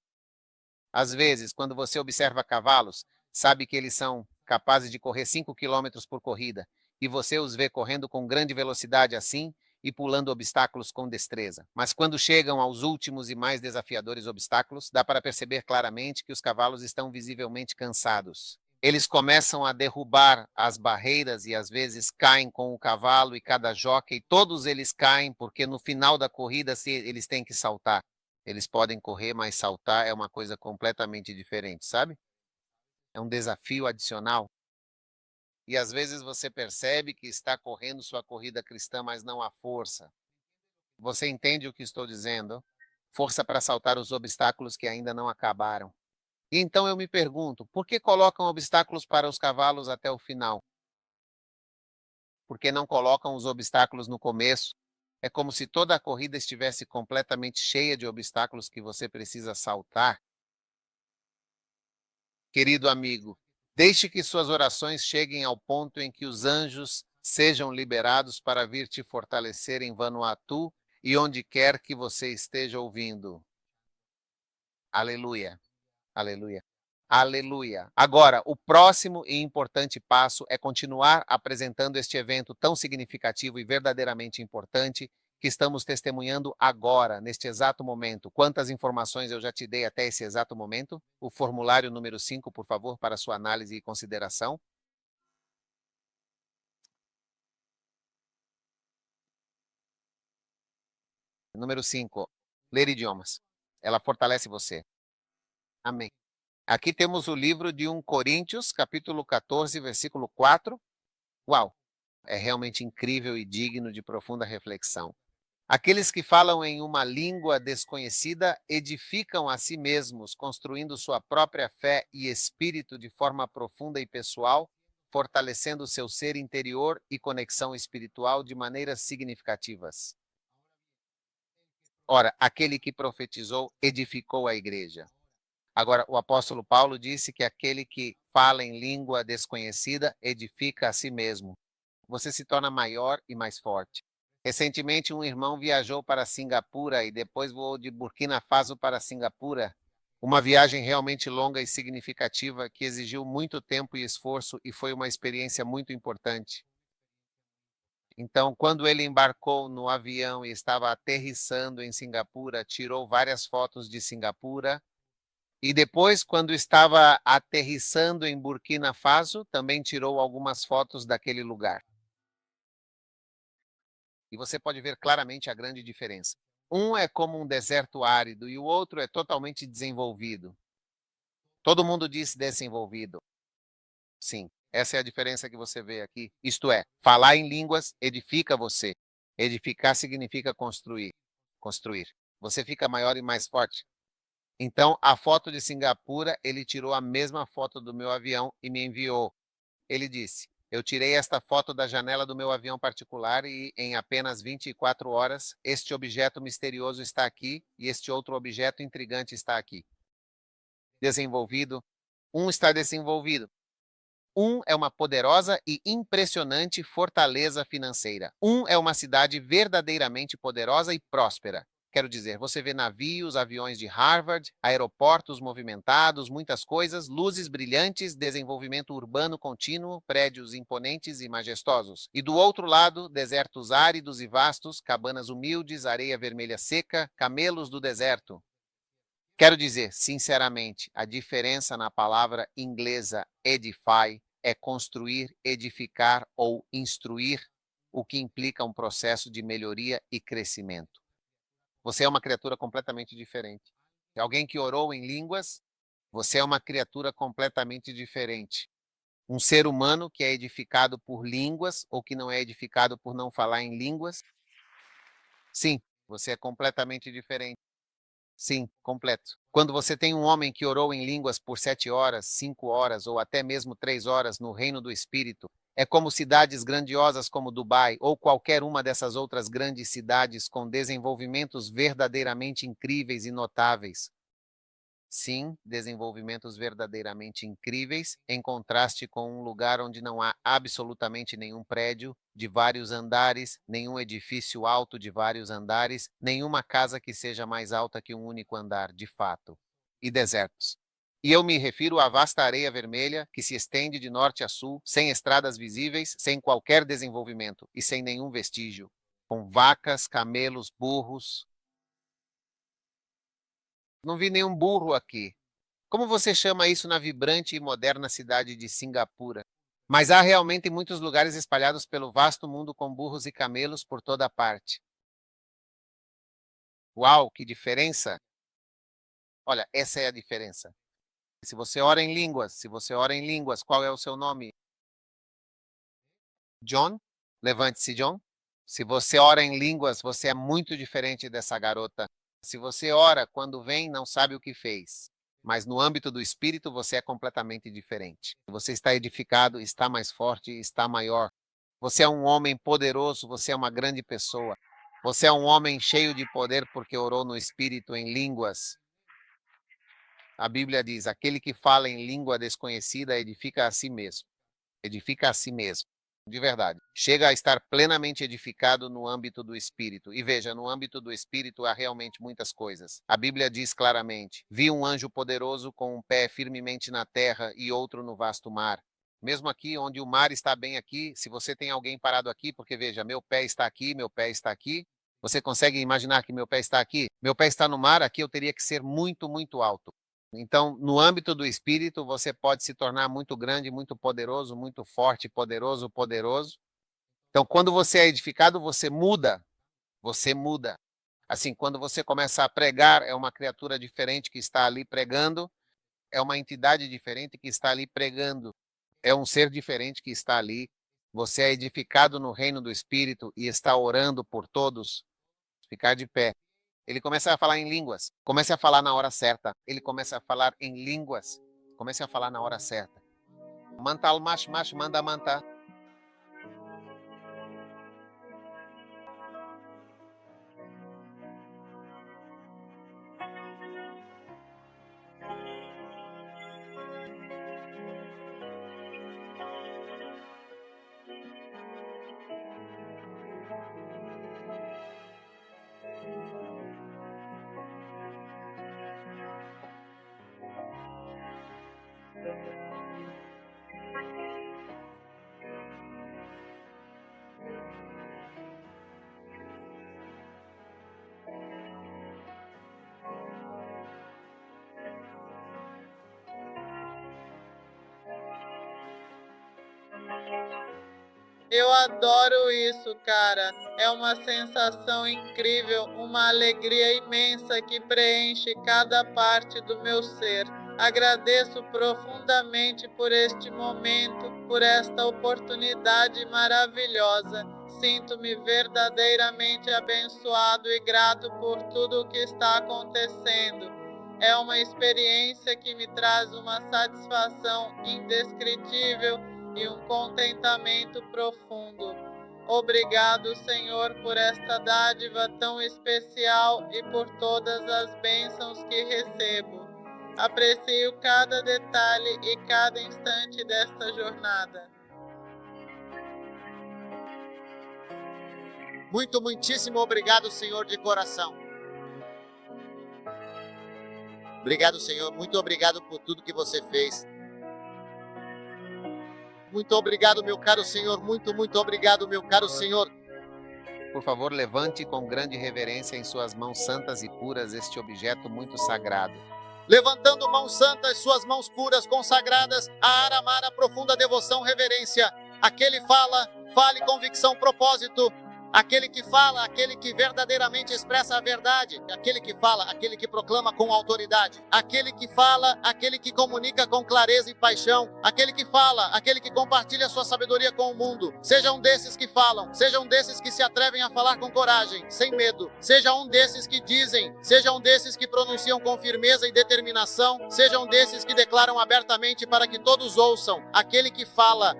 Às vezes, quando você observa cavalos, sabe que eles são capazes de correr 5 quilômetros por corrida, e você os vê correndo com grande velocidade assim e pulando obstáculos com destreza. Mas quando chegam aos últimos e mais desafiadores obstáculos, dá para perceber claramente que os cavalos estão visivelmente cansados. Eles começam a derrubar as barreiras e às vezes caem com o cavalo e cada jockey, todos eles caem porque no final da corrida eles têm que saltar. Eles podem correr, mas saltar é uma coisa completamente diferente, sabe? É um desafio adicional. E às vezes você percebe que está correndo sua corrida cristã, mas não há força. Você entende o que estou dizendo? Força para saltar os obstáculos que ainda não acabaram. E então eu me pergunto, por que colocam obstáculos para os cavalos até o final? Por que não colocam os obstáculos no começo? É como se toda a corrida estivesse completamente cheia de obstáculos que você precisa saltar. Querido amigo, deixe que suas orações cheguem ao ponto em que os anjos sejam liberados para vir te fortalecer em Vanuatu e onde quer que você esteja ouvindo. Aleluia, aleluia, aleluia. Agora, o próximo e importante passo é continuar apresentando este evento tão significativo e verdadeiramente importante que estamos testemunhando agora, neste exato momento. Quantas informações eu já te dei até esse exato momento? O formulário número 5, por favor, para sua análise e consideração. Número 5, ler idiomas. Ela fortalece você. Amém. Aqui temos o livro de 1 Coríntios, capítulo 14, versículo 4. Uau! É realmente incrível e digno de profunda reflexão. Aqueles que falam em uma língua desconhecida edificam a si mesmos, construindo sua própria fé e espírito de forma profunda e pessoal, fortalecendo seu ser interior e conexão espiritual de maneiras significativas. Ora, aquele que profetizou edificou a igreja. Agora, o apóstolo Paulo disse que aquele que fala em língua desconhecida edifica a si mesmo. Você se torna maior e mais forte. Recentemente, um irmão viajou para Singapura e depois voou de Burkina Faso para Singapura. Uma viagem realmente longa e significativa que exigiu muito tempo e esforço e foi uma experiência muito importante. Então, quando ele embarcou no avião e estava aterrissando em Singapura, tirou várias fotos de Singapura. E depois, quando estava aterrissando em Burkina Faso, também tirou algumas fotos daquele lugar. E você pode ver claramente a grande diferença. Um é como um deserto árido e o outro é totalmente desenvolvido. Todo mundo diz desenvolvido. Sim, essa é a diferença que você vê aqui. Isto é, falar em línguas edifica você. Edificar significa construir. Construir. Você fica maior e mais forte. Então, a foto de Singapura, ele tirou a mesma foto do meu avião e me enviou. Ele disse: eu tirei esta foto da janela do meu avião particular e, em apenas 24 horas, este objeto misterioso está aqui e este outro objeto intrigante está aqui. Desenvolvido. Um está desenvolvido. Um é uma poderosa e impressionante fortaleza financeira. Um é uma cidade verdadeiramente poderosa e próspera. Quero dizer, você vê navios, aviões de Harvard, aeroportos movimentados, muitas coisas, luzes brilhantes, desenvolvimento urbano contínuo, prédios imponentes e majestosos. E do outro lado, desertos áridos e vastos, cabanas humildes, areia vermelha seca, camelos do deserto. Quero dizer, sinceramente, a diferença na palavra inglesa edify é construir, edificar ou instruir, o que implica um processo de melhoria e crescimento. Você é uma criatura completamente diferente. Alguém que orou em línguas, você é uma criatura completamente diferente. Um ser humano que é edificado por línguas ou que não é edificado por não falar em línguas, sim, você é completamente diferente. Sim, completo. Quando você tem um homem que orou em línguas por 7 horas, 5 horas ou até mesmo 3 horas no reino do Espírito, é como cidades grandiosas como Dubai ou qualquer uma dessas outras grandes cidades com desenvolvimentos verdadeiramente incríveis e notáveis. Sim, desenvolvimentos verdadeiramente incríveis, em contraste com um lugar onde não há absolutamente nenhum prédio de vários andares, nenhum edifício alto de vários andares, nenhuma casa que seja mais alta que um único andar, de fato, e desertos. E eu me refiro à vasta areia vermelha que se estende de norte a sul, sem estradas visíveis, sem qualquer desenvolvimento e sem nenhum vestígio, com vacas, camelos, burros. Não vi nenhum burro aqui. Como você chama isso na vibrante e moderna cidade de Singapura? Mas há realmente muitos lugares espalhados pelo vasto mundo com burros e camelos por toda parte. Uau, que diferença! Olha, essa é a diferença. Se você ora em línguas, se você ora em línguas, qual é o seu nome? John? Levante-se, John. Se você ora em línguas, você é muito diferente dessa garota. Se você ora, quando vem, não sabe o que fez. Mas no âmbito do espírito, você é completamente diferente. Você está edificado, está mais forte, está maior. Você é um homem poderoso, você é uma grande pessoa. Você é um homem cheio de poder porque orou no espírito em línguas. A Bíblia diz: aquele que fala em língua desconhecida edifica a si mesmo. Edifica a si mesmo. De verdade. Chega a estar plenamente edificado no âmbito do espírito. E veja, no âmbito do espírito há realmente muitas coisas. A Bíblia diz claramente: vi um anjo poderoso com um pé firmemente na terra e outro no vasto mar. Mesmo aqui, onde o mar está bem aqui, se você tem alguém parado aqui, porque veja, meu pé está aqui, meu pé está aqui. Você consegue imaginar que meu pé está aqui? Meu pé está no mar, aqui eu teria que ser muito, muito alto. Então, no âmbito do espírito, você pode se tornar muito grande, muito poderoso, muito forte, poderoso, poderoso. Então, quando você é edificado, você muda. Você muda. Assim, quando você começa a pregar, é uma criatura diferente que está ali pregando, é uma entidade diferente que está ali pregando, é um ser diferente que está ali. Você é edificado no reino do espírito e está orando por todos. Ficar de pé. Ele começa a falar em línguas. Comece a falar na hora certa. Ele começa a falar em línguas. Comece a falar na hora certa. Mantal mash mash manda manta. Eu adoro isso, cara. É uma sensação incrível, uma alegria imensa que preenche cada parte do meu ser. Agradeço profundamente por este momento, por esta oportunidade maravilhosa. Sinto-me verdadeiramente abençoado e grato por tudo o que está acontecendo. É uma experiência que me traz uma satisfação indescritível e um contentamento profundo. Obrigado, Senhor, por esta dádiva tão especial e por todas as bênçãos que recebo. Aprecio cada detalhe e cada instante desta jornada. Muitíssimo obrigado, Senhor, de coração. Obrigado, Senhor. Muito obrigado por tudo que você fez. Muito obrigado, meu caro Senhor. Muito obrigado, meu caro Senhor. Por favor, levante com grande reverência em suas mãos santas e puras este objeto muito sagrado. Levantando mãos santas, suas mãos puras, consagradas, a Aramara, profunda devoção, reverência. Aquele fala, fale convicção, propósito. Aquele que fala, aquele que verdadeiramente expressa a verdade. Aquele que fala, aquele que proclama com autoridade. Aquele que fala, aquele que comunica com clareza e paixão. Aquele que fala, aquele que compartilha sua sabedoria com o mundo. Seja um desses que falam, seja um desses que se atrevem a falar com coragem, sem medo. Seja um desses que dizem, seja um desses que pronunciam com firmeza e determinação. Seja um desses que declaram abertamente para que todos ouçam. Aquele que fala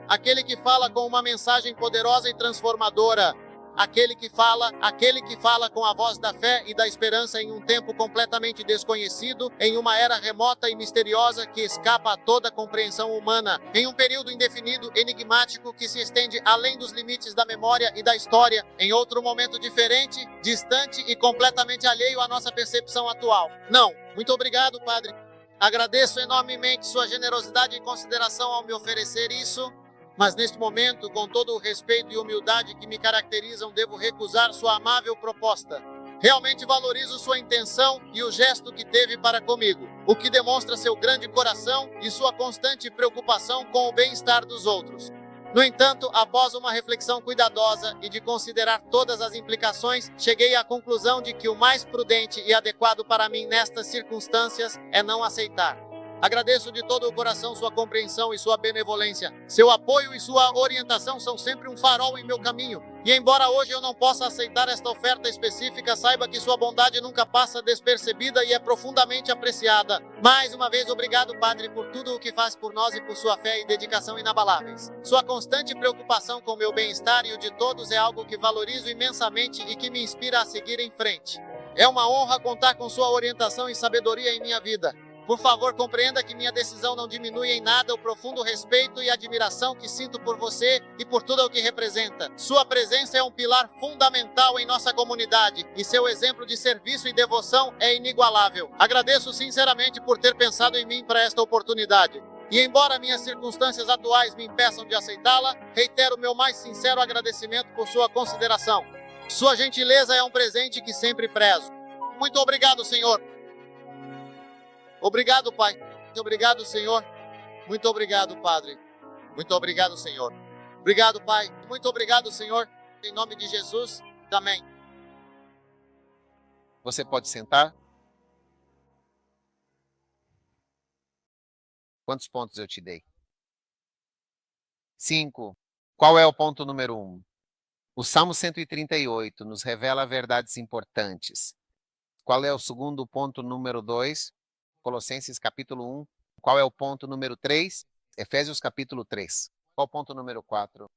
com uma mensagem poderosa e transformadora. Aquele que fala com a voz da fé e da esperança em um tempo completamente desconhecido, em uma era remota e misteriosa que escapa a toda compreensão humana, em um período indefinido, enigmático, que se estende além dos limites da memória e da história, em outro momento diferente, distante e completamente alheio à nossa percepção atual. Não, muito obrigado, Padre. Agradeço enormemente sua generosidade e consideração ao me oferecer isso. Mas neste momento, com todo o respeito e humildade que me caracterizam, devo recusar sua amável proposta. Realmente valorizo sua intenção e o gesto que teve para comigo, o que demonstra seu grande coração e sua constante preocupação com o bem-estar dos outros. No entanto, após uma reflexão cuidadosa e de considerar todas as implicações, cheguei à conclusão de que o mais prudente e adequado para mim nestas circunstâncias é não aceitar. Agradeço de todo o coração sua compreensão e sua benevolência. Seu apoio e sua orientação são sempre um farol em meu caminho. E embora hoje eu não possa aceitar esta oferta específica, saiba que sua bondade nunca passa despercebida e é profundamente apreciada. Mais uma vez, obrigado, Padre, por tudo o que faz por nós e por sua fé e dedicação inabaláveis. Sua constante preocupação com o meu bem-estar e o de todos é algo que valorizo imensamente e que me inspira a seguir em frente. É uma honra contar com sua orientação e sabedoria em minha vida. Por favor, compreenda que minha decisão não diminui em nada o profundo respeito e admiração que sinto por você e por tudo o que representa. Sua presença é um pilar fundamental em nossa comunidade e seu exemplo de serviço e devoção é inigualável. Agradeço sinceramente por ter pensado em mim para esta oportunidade. E embora minhas circunstâncias atuais me impeçam de aceitá-la, reitero meu mais sincero agradecimento por sua consideração. Sua gentileza é um presente que sempre prezo. Muito obrigado, Senhor. Obrigado, Pai. Muito obrigado, Senhor. Muito obrigado, Padre. Muito obrigado, Senhor. Obrigado, Pai. Muito obrigado, Senhor. Em nome de Jesus. Amém. Você pode sentar? Quantos pontos eu te dei? 5. Qual é o ponto número 1? O Salmo 138 nos revela verdades importantes. Qual é o segundo ponto número 2? Colossenses capítulo 1. Qual é o ponto número 3? Efésios capítulo 3. Qual o ponto número 4?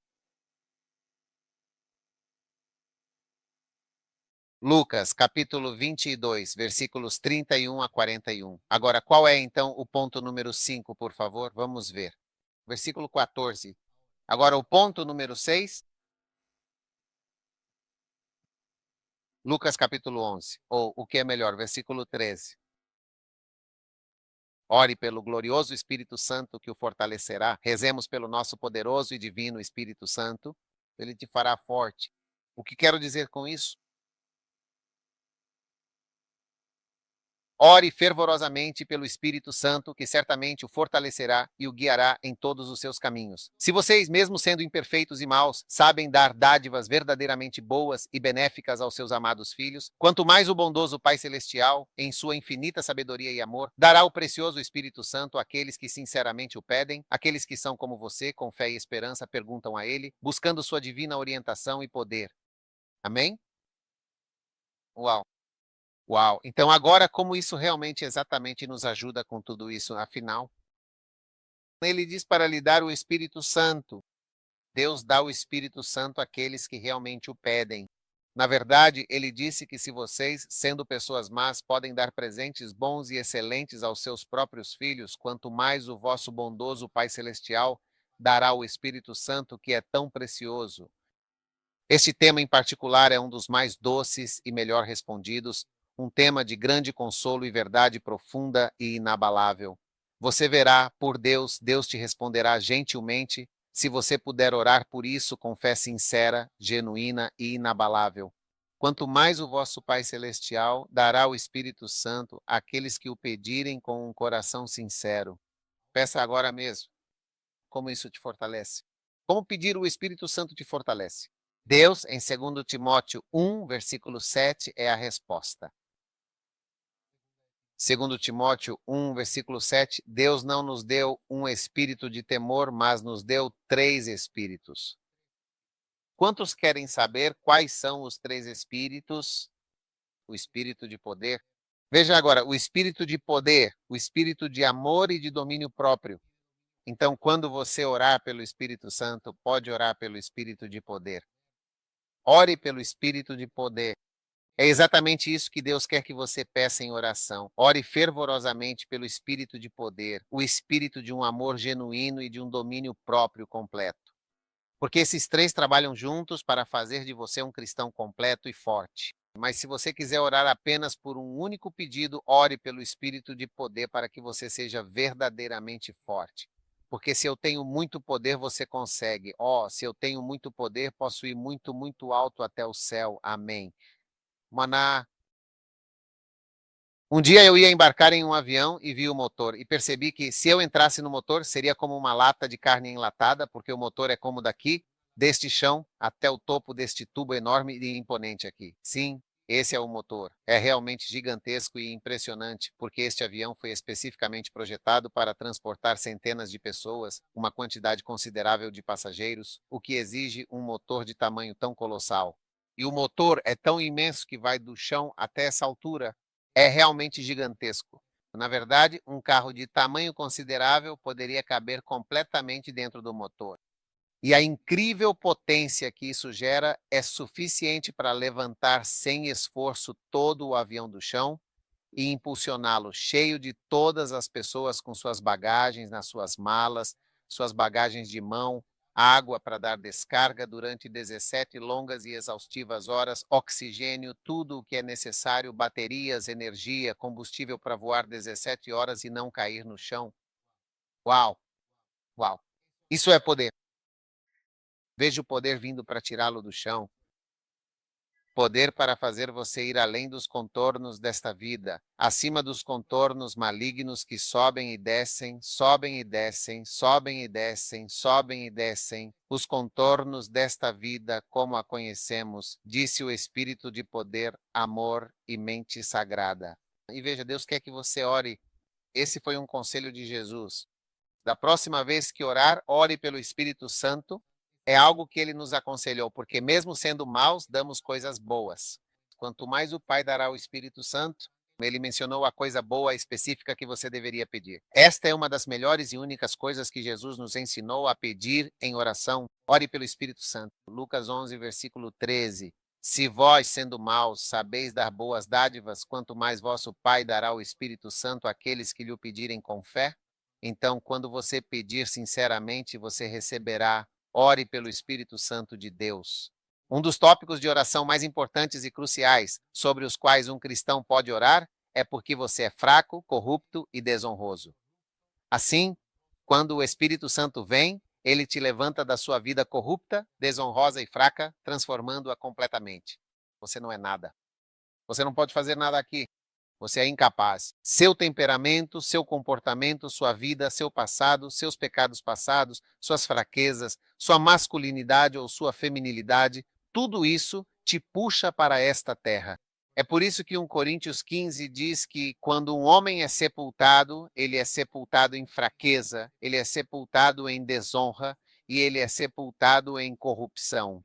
Lucas capítulo 22, versículos 31 a 41. Agora, qual é então o ponto número 5, por favor? Vamos ver. Versículo 14. Agora, o ponto número 6. Lucas capítulo 11. Ou, o que é melhor, versículo 13. Ore pelo glorioso Espírito Santo que o fortalecerá. Rezemos pelo nosso poderoso e divino Espírito Santo. Ele te fará forte. O que quero dizer com isso? Ore fervorosamente pelo Espírito Santo, que certamente o fortalecerá e o guiará em todos os seus caminhos. Se vocês, mesmo sendo imperfeitos e maus, sabem dar dádivas verdadeiramente boas e benéficas aos seus amados filhos, quanto mais o bondoso Pai Celestial, em sua infinita sabedoria e amor, dará o precioso Espírito Santo àqueles que sinceramente o pedem, àqueles que são como você, com fé e esperança, perguntam a Ele, buscando sua divina orientação e poder. Amém? Uau! Uau! Então agora como isso realmente exatamente nos ajuda com tudo isso, afinal? Ele diz para lhe dar o Espírito Santo. Deus dá o Espírito Santo àqueles que realmente o pedem. Na verdade, ele disse que se vocês, sendo pessoas más, podem dar presentes bons e excelentes aos seus próprios filhos, quanto mais o vosso bondoso Pai Celestial dará o Espírito Santo, que é tão precioso. Este tema em particular é um dos mais doces e melhor respondidos, um tema de grande consolo e verdade profunda e inabalável. Você verá, por Deus, Deus te responderá gentilmente, se você puder orar por isso com fé sincera, genuína e inabalável. Quanto mais o vosso Pai Celestial dará o Espírito Santo àqueles que o pedirem com um coração sincero. Peça agora mesmo. Como isso te fortalece? Como pedir o Espírito Santo te fortalece? Deus, em 2 Timóteo 1, versículo 7, é a resposta. 2 Timóteo 1, versículo 7, Deus não nos deu um espírito de temor, mas nos deu 3 espíritos. Quantos querem saber quais são os 3 espíritos? O espírito de poder. Veja agora, o espírito de poder, o espírito de amor e de domínio próprio. Então, quando você orar pelo Espírito Santo, pode orar pelo espírito de poder. Ore pelo espírito de poder. É exatamente isso que Deus quer que você peça em oração. Ore fervorosamente pelo espírito de poder, o espírito de um amor genuíno e de um domínio próprio completo. Porque esses 3 trabalham juntos para fazer de você um cristão completo e forte. Mas se você quiser orar apenas por um único pedido, ore pelo espírito de poder para que você seja verdadeiramente forte. Porque se eu tenho muito poder, você consegue. Se eu tenho muito poder, posso ir muito, muito alto até o céu. Amém. Maná. Um dia eu ia embarcar em um avião e vi o motor e percebi que se eu entrasse no motor seria como uma lata de carne enlatada, porque o motor é como daqui, deste chão até o topo deste tubo enorme e imponente aqui. Sim, esse é o motor. É realmente gigantesco e impressionante, porque este avião foi especificamente projetado para transportar centenas de pessoas, uma quantidade considerável de passageiros, o que exige um motor de tamanho tão colossal. E o motor é tão imenso que vai do chão até essa altura. É realmente gigantesco. Na verdade, um carro de tamanho considerável poderia caber completamente dentro do motor. E a incrível potência que isso gera é suficiente para levantar sem esforço todo o avião do chão e impulsioná-lo cheio de todas as pessoas com suas bagagens nas suas malas, suas bagagens de mão, água para dar descarga durante 17 longas e exaustivas horas, oxigênio, tudo o que é necessário, baterias, energia, combustível para voar 17 horas e não cair no chão. Uau! Uau! Isso é poder. Veja o poder vindo para tirá-lo do chão. Poder para fazer você ir além dos contornos desta vida, acima dos contornos malignos que sobem e descem, sobem e descem, sobem e descem, sobem e descem, os contornos desta vida como a conhecemos, disse o Espírito de poder, amor e mente sagrada. E veja, Deus quer que você ore. Esse foi um conselho de Jesus. Da próxima vez que orar, ore pelo Espírito Santo. É algo que ele nos aconselhou, porque mesmo sendo maus, damos coisas boas. Quanto mais o Pai dará o Espírito Santo, ele mencionou a coisa boa específica que você deveria pedir. Esta é uma das melhores e únicas coisas que Jesus nos ensinou a pedir em oração. Ore pelo Espírito Santo. Lucas 11, versículo 13. Se vós, sendo maus, sabeis dar boas dádivas, quanto mais vosso Pai dará o Espírito Santo àqueles que lhe o pedirem com fé? Então, quando você pedir sinceramente, você receberá. Ore pelo Espírito Santo de Deus. Um dos tópicos de oração mais importantes e cruciais sobre os quais um cristão pode orar é porque você é fraco, corrupto e desonroso. Assim, quando o Espírito Santo vem, ele te levanta da sua vida corrupta, desonrosa e fraca, transformando-a completamente. Você não é nada. Você não pode fazer nada aqui. Você é incapaz. Seu temperamento, seu comportamento, sua vida, seu passado, seus pecados passados, suas fraquezas, sua masculinidade ou sua feminilidade, tudo isso te puxa para esta terra. É por isso que 1 Coríntios 15 diz que quando um homem é sepultado, ele é sepultado em fraqueza, ele é sepultado em desonra e ele é sepultado em corrupção.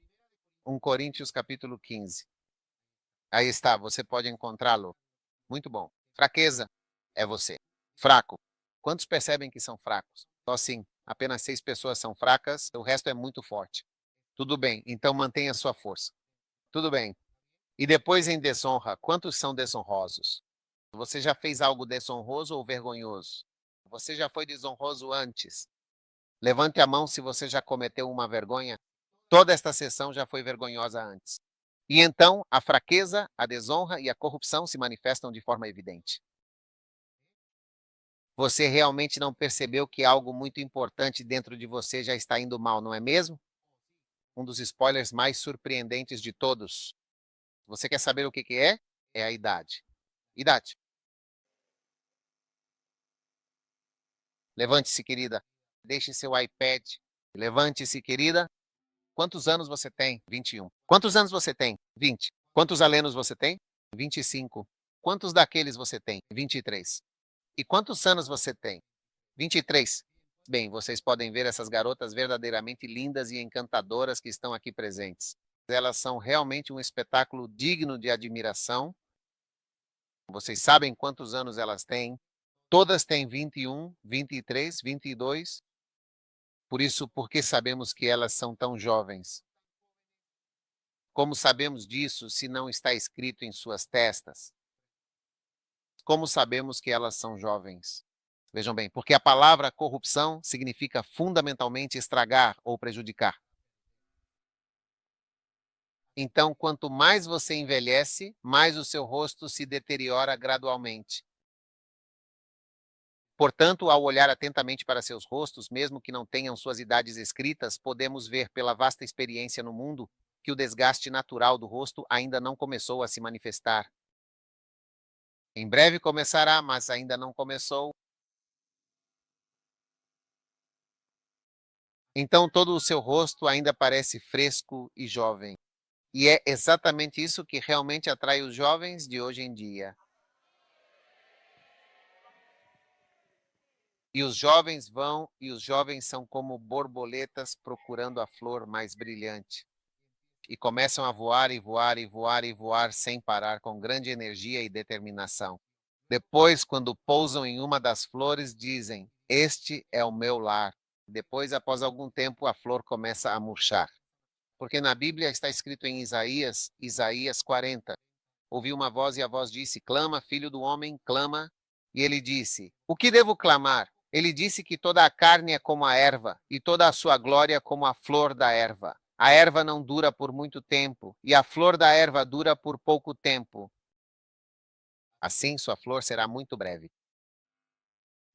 1 Coríntios capítulo 15. Aí está, você pode encontrá-lo. Muito bom. Fraqueza é você. Fraco. Quantos percebem que são fracos? Só assim, apenas 6 pessoas são fracas, o resto é muito forte. Tudo bem, então mantenha sua força. Tudo bem. E depois em desonra, quantos são desonrosos? Você já fez algo desonroso ou vergonhoso? Você já foi desonroso antes? Levante a mão se você já cometeu uma vergonha. Toda esta sessão já foi vergonhosa antes. E então a fraqueza, a desonra e a corrupção se manifestam de forma evidente. Você realmente não percebeu que algo muito importante dentro de você já está indo mal, não é mesmo? Um dos spoilers mais surpreendentes de todos. Você quer saber o que é? É a idade. Idade. Levante-se, querida. Deixe seu iPad. Levante-se, querida. Quantos anos você tem? 21. Quantos anos você tem? 20. Quantos alenos você tem? 25. Quantos daqueles você tem? 23. E quantos anos você tem? 23. Bem, vocês podem ver essas garotas verdadeiramente lindas e encantadoras que estão aqui presentes. Elas são realmente um espetáculo digno de admiração. Vocês sabem quantos anos elas têm? Todas têm 21, 23, 22. Por isso, por que sabemos que elas são tão jovens? Como sabemos disso se não está escrito em suas testas? Como sabemos que elas são jovens? Vejam bem, porque a palavra corrupção significa fundamentalmente estragar ou prejudicar. Então, quanto mais você envelhece, mais o seu rosto se deteriora gradualmente. Portanto, ao olhar atentamente para seus rostos, mesmo que não tenham suas idades escritas, podemos ver pela vasta experiência no mundo que o desgaste natural do rosto ainda não começou a se manifestar. Em breve começará, mas ainda não começou. Então todo o seu rosto ainda parece fresco e jovem. E é exatamente isso que realmente atrai os jovens de hoje em dia. E os jovens vão, e os jovens são como borboletas procurando a flor mais brilhante. E começam a voar e voar e voar e voar sem parar, com grande energia e determinação. Depois, quando pousam em uma das flores, dizem: "Este é o meu lar." Depois, após algum tempo, a flor começa a murchar. Porque na Bíblia está escrito em Isaías 40. Ouvi uma voz e a voz disse: "Clama, filho do homem, clama." E ele disse: "O que devo clamar?" Ele disse que toda a carne é como a erva, e toda a sua glória como a flor da erva. A erva não dura por muito tempo, e a flor da erva dura por pouco tempo. Assim, sua flor será muito breve.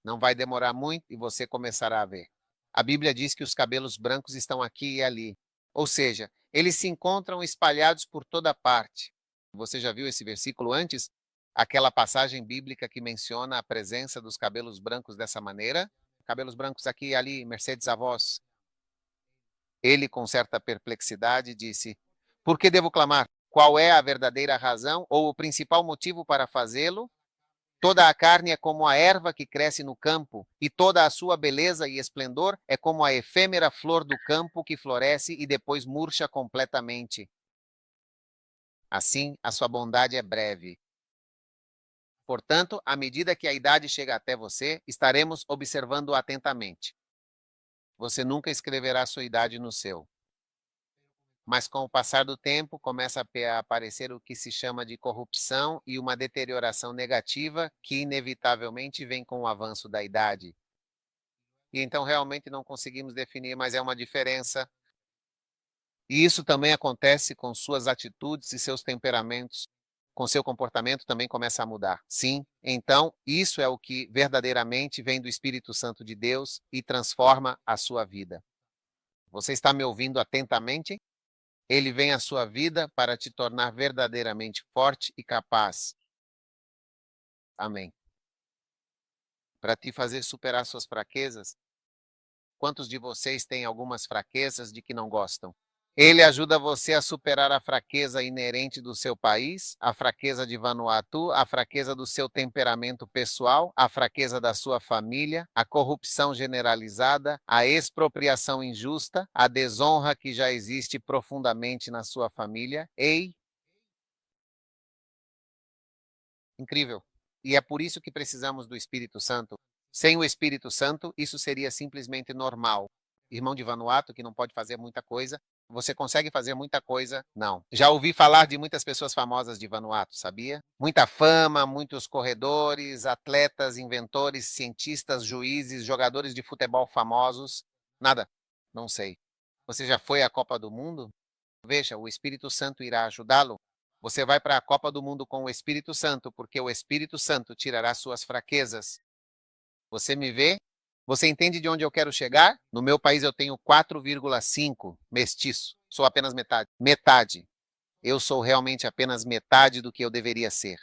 Não vai demorar muito e você começará a ver. A Bíblia diz que os cabelos brancos estão aqui e ali. Ou seja, eles se encontram espalhados por toda parte. Você já viu esse versículo antes? Aquela passagem bíblica que menciona a presença dos cabelos brancos dessa maneira? Cabelos brancos aqui e ali, Mercedes a vós. Ele, com certa perplexidade, disse: "Por que devo clamar? Qual é a verdadeira razão ou o principal motivo para fazê-lo? Toda a carne é como a erva que cresce no campo, e toda a sua beleza e esplendor é como a efêmera flor do campo que floresce e depois murcha completamente. Assim, a sua bondade é breve." Portanto, à medida que a idade chega até você, estaremos observando atentamente. Você nunca escreverá sua idade no seu. Mas com o passar do tempo, começa a aparecer o que se chama de corrupção e uma deterioração negativa que inevitavelmente vem com o avanço da idade. E então realmente não conseguimos definir, mas é uma diferença. E isso também acontece com suas atitudes e seus temperamentos. Com seu comportamento também começa a mudar. Sim, então isso é o que verdadeiramente vem do Espírito Santo de Deus e transforma a sua vida. Você está me ouvindo atentamente? Ele vem à sua vida para te tornar verdadeiramente forte e capaz. Amém. Para te fazer superar suas fraquezas, quantos de vocês têm algumas fraquezas de que não gostam? Ele ajuda você a superar a fraqueza inerente do seu país, a fraqueza de Vanuatu, a fraqueza do seu temperamento pessoal, a fraqueza da sua família, a corrupção generalizada, a expropriação injusta, a desonra que já existe profundamente na sua família. Ei, incrível. E é por isso que precisamos do Espírito Santo. Sem o Espírito Santo, isso seria simplesmente normal. Irmão de Vanuatu, que não pode fazer muita coisa, você consegue fazer muita coisa? Não. Já ouvi falar de muitas pessoas famosas de Vanuatu, sabia? Muita fama, muitos corredores, atletas, inventores, cientistas, juízes, jogadores de futebol famosos. Nada. Não sei. Você já foi à Copa do Mundo? Veja, o Espírito Santo irá ajudá-lo. Você vai para a Copa do Mundo com o Espírito Santo, porque o Espírito Santo tirará suas fraquezas. Você me vê? Você entende de onde eu quero chegar? No meu país eu tenho 4,5 mestiço. Sou apenas metade. Metade. Eu sou realmente apenas metade do que eu deveria ser.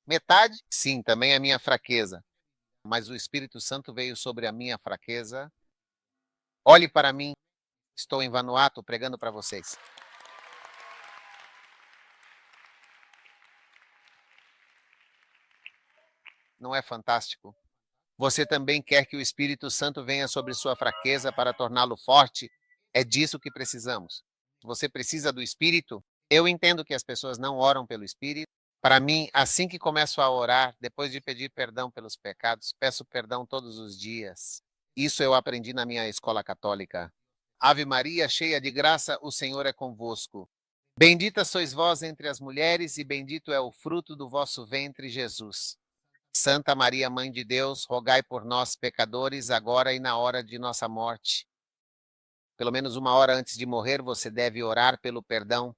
Metade? Sim, também é minha fraqueza. Mas o Espírito Santo veio sobre a minha fraqueza. Olhe para mim. Estou em Vanuatu pregando para vocês. Não é fantástico? Você também quer que o Espírito Santo venha sobre sua fraqueza para torná-lo forte? É disso que precisamos. Você precisa do Espírito? Eu entendo que as pessoas não oram pelo Espírito. Para mim, assim que começo a orar, depois de pedir perdão pelos pecados, peço perdão todos os dias. Isso eu aprendi na minha escola católica. Ave Maria, cheia de graça, o Senhor é convosco. Bendita sois vós entre as mulheres, e bendito é o fruto do vosso ventre, Jesus. Santa Maria, Mãe de Deus, rogai por nós, pecadores, agora e na hora de nossa morte. Pelo menos uma hora antes de morrer, você deve orar pelo perdão.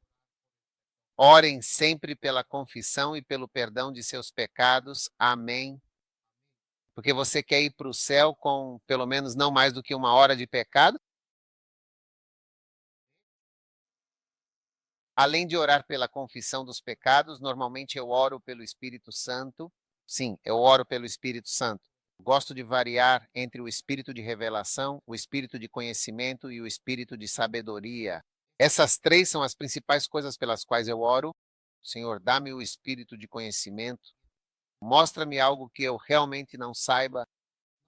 Orem sempre pela confissão e pelo perdão de seus pecados. Amém. Porque você quer ir para o céu com pelo menos não mais do que uma hora de pecado? Além de orar pela confissão dos pecados, normalmente eu oro pelo Espírito Santo. Sim, eu oro pelo Espírito Santo. Gosto de variar entre o espírito de revelação, o espírito de conhecimento e o espírito de sabedoria. Essas três são as principais coisas pelas quais eu oro. Senhor, dá-me o espírito de conhecimento. Mostra-me algo que eu realmente não saiba,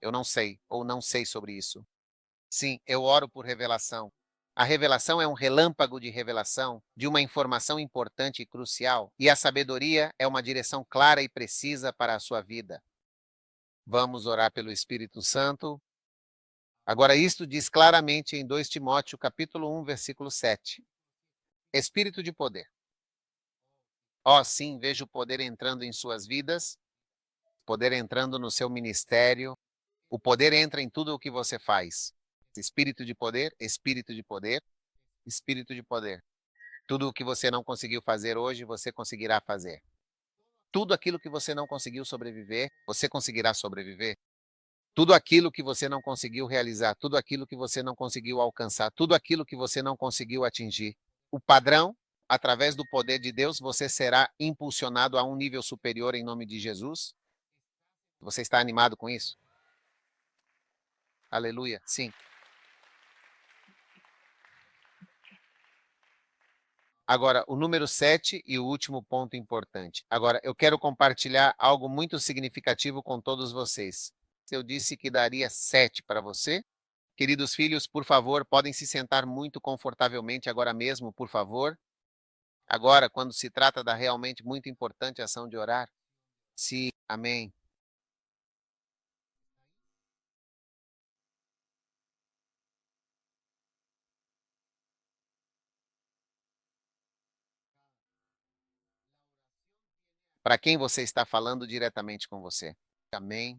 eu não sei, ou não sei sobre isso. Sim, eu oro por revelação. A revelação é um relâmpago de revelação de uma informação importante e crucial, e a sabedoria é uma direção clara e precisa para a sua vida. Vamos orar pelo Espírito Santo. Agora, isto diz claramente em 2 Timóteo, capítulo 1, versículo 7. Espírito de poder. Ó, sim, vejo o poder entrando em suas vidas, poder entrando no seu ministério, o poder entra em tudo o que você faz. Espírito de poder, espírito de poder, espírito de poder. Tudo o que você não conseguiu fazer hoje, você conseguirá fazer. Tudo aquilo que você não conseguiu sobreviver, você conseguirá sobreviver. Tudo aquilo que você não conseguiu realizar, tudo aquilo que você não conseguiu alcançar, tudo aquilo que você não conseguiu atingir. O padrão, através do poder de Deus, você será impulsionado a um nível superior em nome de Jesus. Você está animado com isso? Aleluia, sim. Agora, o número 7 e o último ponto importante. Agora, eu quero compartilhar algo muito significativo com todos vocês. Eu disse que daria 7 para você. Queridos filhos, por favor, podem se sentar muito confortavelmente agora mesmo, por favor. Agora, quando se trata da realmente muito importante ação de orar. Sim, amém. Para quem você está falando diretamente com você. Amém.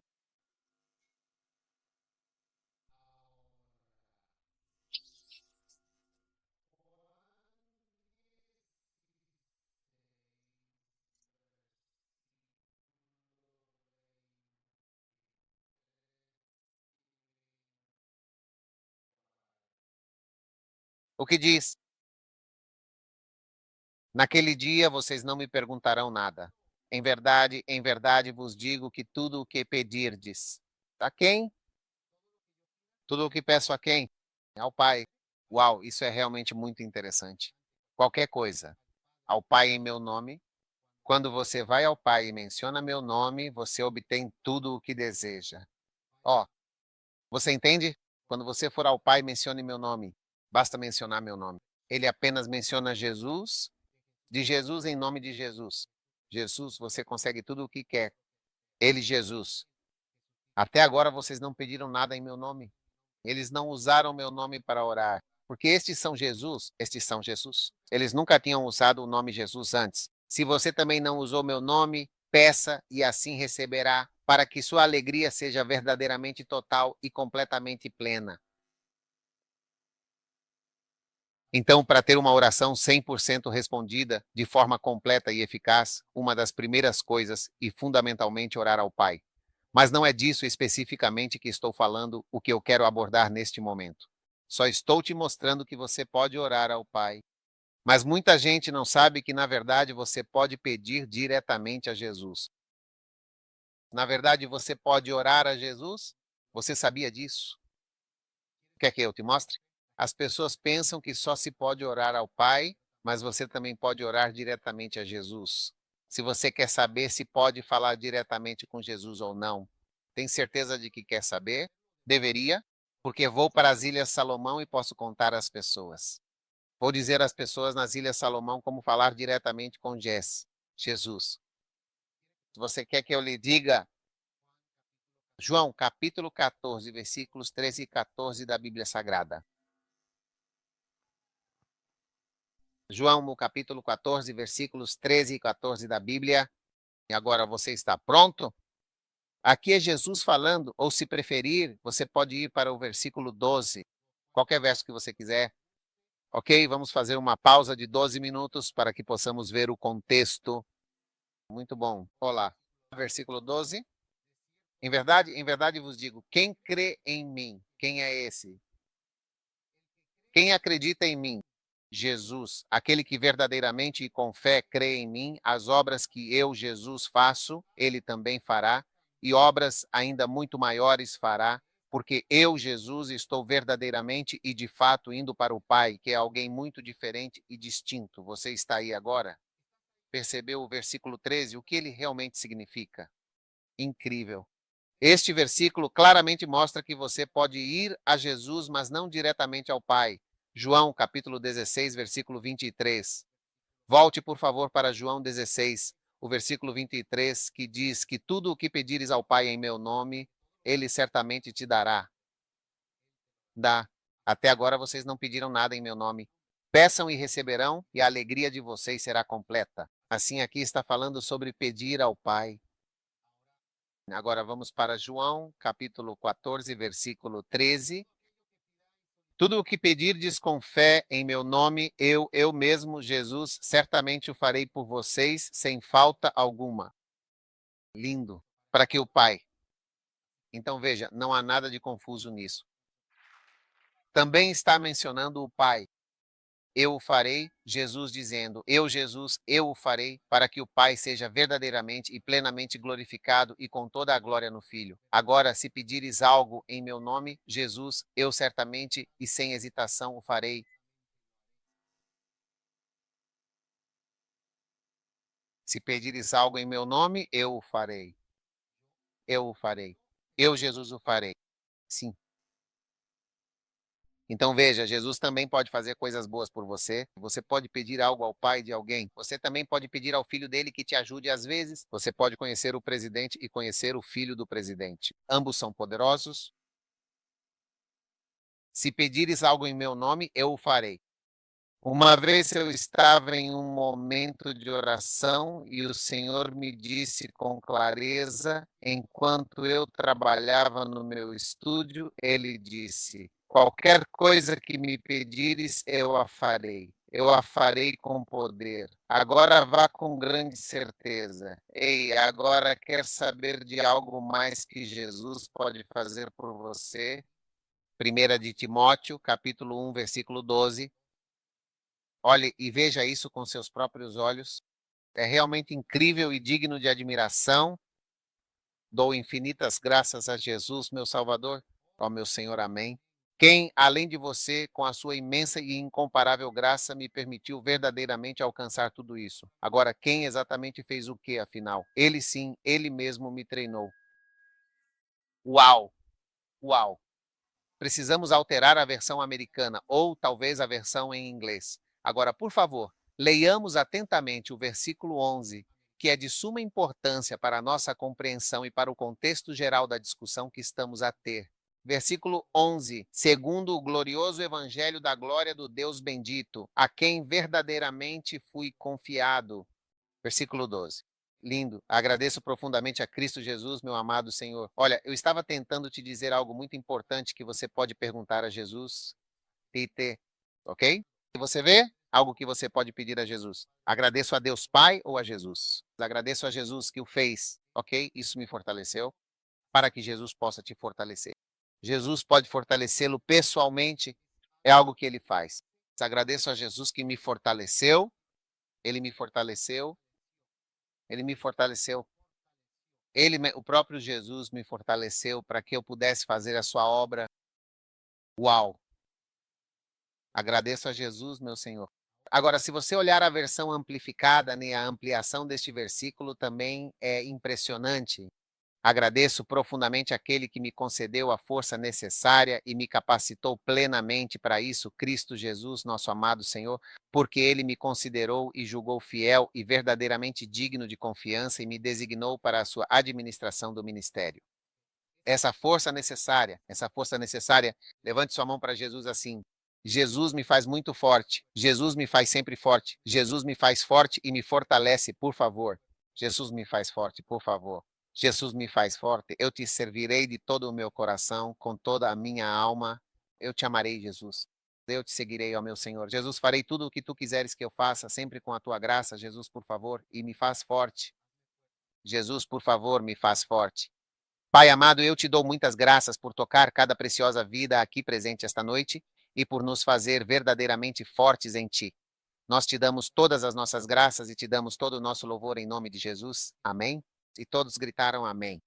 O que diz? Naquele dia vocês não me perguntarão nada. Em verdade vos digo que tudo o que pedirdes. A quem? Tudo o que peço a quem? Ao Pai. Uau, isso é realmente muito interessante. Qualquer coisa, ao Pai em meu nome. Quando você vai ao Pai e menciona meu nome, você obtém tudo o que deseja. Ó, você entende? Quando você for ao Pai, mencione meu nome. Basta mencionar meu nome. Ele apenas menciona Jesus, de Jesus em nome de Jesus. Jesus, você consegue tudo o que quer. Ele, Jesus. Até agora vocês não pediram nada em meu nome. Eles não usaram meu nome para orar. Porque estes são Jesus, estes são Jesus. Eles nunca tinham usado o nome Jesus antes. Se você também não usou meu nome, peça e assim receberá, para que sua alegria seja verdadeiramente total e completamente plena. Então, para ter uma oração 100% respondida, de forma completa e eficaz, uma das primeiras coisas e fundamentalmente orar ao Pai. Mas não é disso especificamente que estou falando o que eu quero abordar neste momento. Só estou te mostrando que você pode orar ao Pai. Mas muita gente não sabe que, na verdade, você pode pedir diretamente a Jesus. Na verdade, você pode orar a Jesus? Você sabia disso? Quer que eu te mostre? As pessoas pensam que só se pode orar ao Pai, mas você também pode orar diretamente a Jesus. Se você quer saber se pode falar diretamente com Jesus ou não, tem certeza de que quer saber? Deveria, porque vou para as Ilhas Salomão e posso contar às pessoas. Vou dizer às pessoas nas Ilhas Salomão como falar diretamente com Jesus. Se você quer que eu lhe diga, João, capítulo 14, versículos 13 e 14 da Bíblia Sagrada. João, no capítulo 14, versículos 13 e 14 da Bíblia. E agora você está pronto? Aqui é Jesus falando, ou se preferir, você pode ir para o versículo 12. Qualquer verso que você quiser. Ok? Vamos fazer uma pausa de 12 minutos para que possamos ver o contexto. Muito bom. Olá. Versículo 12. Em verdade vos digo, quem crê em mim? Quem é esse? Quem acredita em mim? Jesus, aquele que verdadeiramente e com fé crê em mim, as obras que eu, Jesus, faço, ele também fará, e obras ainda muito maiores fará, porque eu, Jesus, estou verdadeiramente e de fato indo para o Pai, que é alguém muito diferente e distinto. Você está aí agora? Percebeu o versículo 13? O que ele realmente significa? Incrível. Este versículo claramente mostra que você pode ir a Jesus, mas não diretamente ao Pai. João, capítulo 16, versículo 23. Volte, por favor, para João 16, o versículo 23, que diz que tudo o que pedires ao Pai em meu nome, ele certamente te dará. Dá. Até agora vocês não pediram nada em meu nome. Peçam e receberão, e a alegria de vocês será completa. Assim, aqui está falando sobre pedir ao Pai. Agora vamos para João, capítulo 14, versículo 13. Tudo o que pedirdes com fé em meu nome, eu mesmo, Jesus, certamente o farei por vocês, sem falta alguma. Lindo. Para que o Pai. Então veja, não há nada de confuso nisso. Também está mencionando o Pai. Eu o farei, Jesus dizendo, eu, Jesus, eu o farei, para que o Pai seja verdadeiramente e plenamente glorificado e com toda a glória no Filho. Agora, se pedires algo em meu nome, Jesus, eu certamente e sem hesitação o farei. Se pedires algo em meu nome, eu o farei. Eu o farei. Eu, Jesus, o farei. Sim. Então veja, Jesus também pode fazer coisas boas por você. Você pode pedir algo ao pai de alguém. Você também pode pedir ao filho dele que te ajude às vezes. Você pode conhecer o presidente e conhecer o filho do presidente. Ambos são poderosos. Se pedires algo em meu nome, eu o farei. Uma vez eu estava em um momento de oração e o Senhor me disse com clareza, enquanto eu trabalhava no meu estúdio, ele disse: qualquer coisa que me pedires, eu a farei. Eu a farei com poder. Agora vá com grande certeza. Ei, agora quer saber de algo mais que Jesus pode fazer por você? 1 de Timóteo, capítulo 1, versículo 12. Olhe e veja isso com seus próprios olhos. É realmente incrível e digno de admiração. Dou infinitas graças a Jesus, meu Salvador, ó meu Senhor, amém. Quem, além de você, com a sua imensa e incomparável graça, me permitiu verdadeiramente alcançar tudo isso? Agora, quem exatamente fez o que, afinal? Ele sim, ele mesmo me treinou. Uau! Uau! Precisamos alterar a versão americana ou talvez a versão em inglês. Agora, por favor, leiamos atentamente o versículo 11, que é de suma importância para a nossa compreensão e para o contexto geral da discussão que estamos a ter. Versículo 11, segundo o glorioso evangelho da glória do Deus bendito, a quem verdadeiramente fui confiado. Versículo 12. Lindo. Agradeço profundamente a Cristo Jesus, meu amado Senhor. Olha, eu estava tentando te dizer algo muito importante que você pode perguntar a Jesus, Tite, ok? E você vê algo que você pode pedir a Jesus. Agradeço a Deus Pai ou a Jesus? Agradeço a Jesus que o fez, ok? Isso me fortaleceu, para que Jesus possa te fortalecer. Jesus pode fortalecê-lo pessoalmente, é algo que ele faz. Agradeço a Jesus que me fortaleceu, ele me fortaleceu, ele me fortaleceu. O próprio Jesus me fortaleceu para que eu pudesse fazer a sua obra. Uau! Agradeço a Jesus, meu Senhor. Agora, se você olhar a versão amplificada, né, a ampliação deste versículo também é impressionante. Agradeço profundamente aquele que me concedeu a força necessária e me capacitou plenamente para isso, Cristo Jesus, nosso amado Senhor, porque ele me considerou e julgou fiel e verdadeiramente digno de confiança e me designou para a sua administração do ministério. Essa força necessária, levante sua mão para Jesus assim. Jesus me faz muito forte. Jesus me faz sempre forte. Jesus me faz forte e me fortalece, por favor. Jesus me faz forte, por favor. Jesus me faz forte. Eu te servirei de todo o meu coração, com toda a minha alma. Eu te amarei, Jesus. Eu te seguirei, ó meu Senhor. Jesus, farei tudo o que tu quiseres que eu faça, sempre com a tua graça, Jesus, por favor, e me faz forte. Jesus, por favor, me faz forte. Pai amado, eu te dou muitas graças por tocar cada preciosa vida aqui presente esta noite e por nos fazer verdadeiramente fortes em ti. Nós te damos todas as nossas graças e te damos todo o nosso louvor em nome de Jesus. Amém? E todos gritaram amém.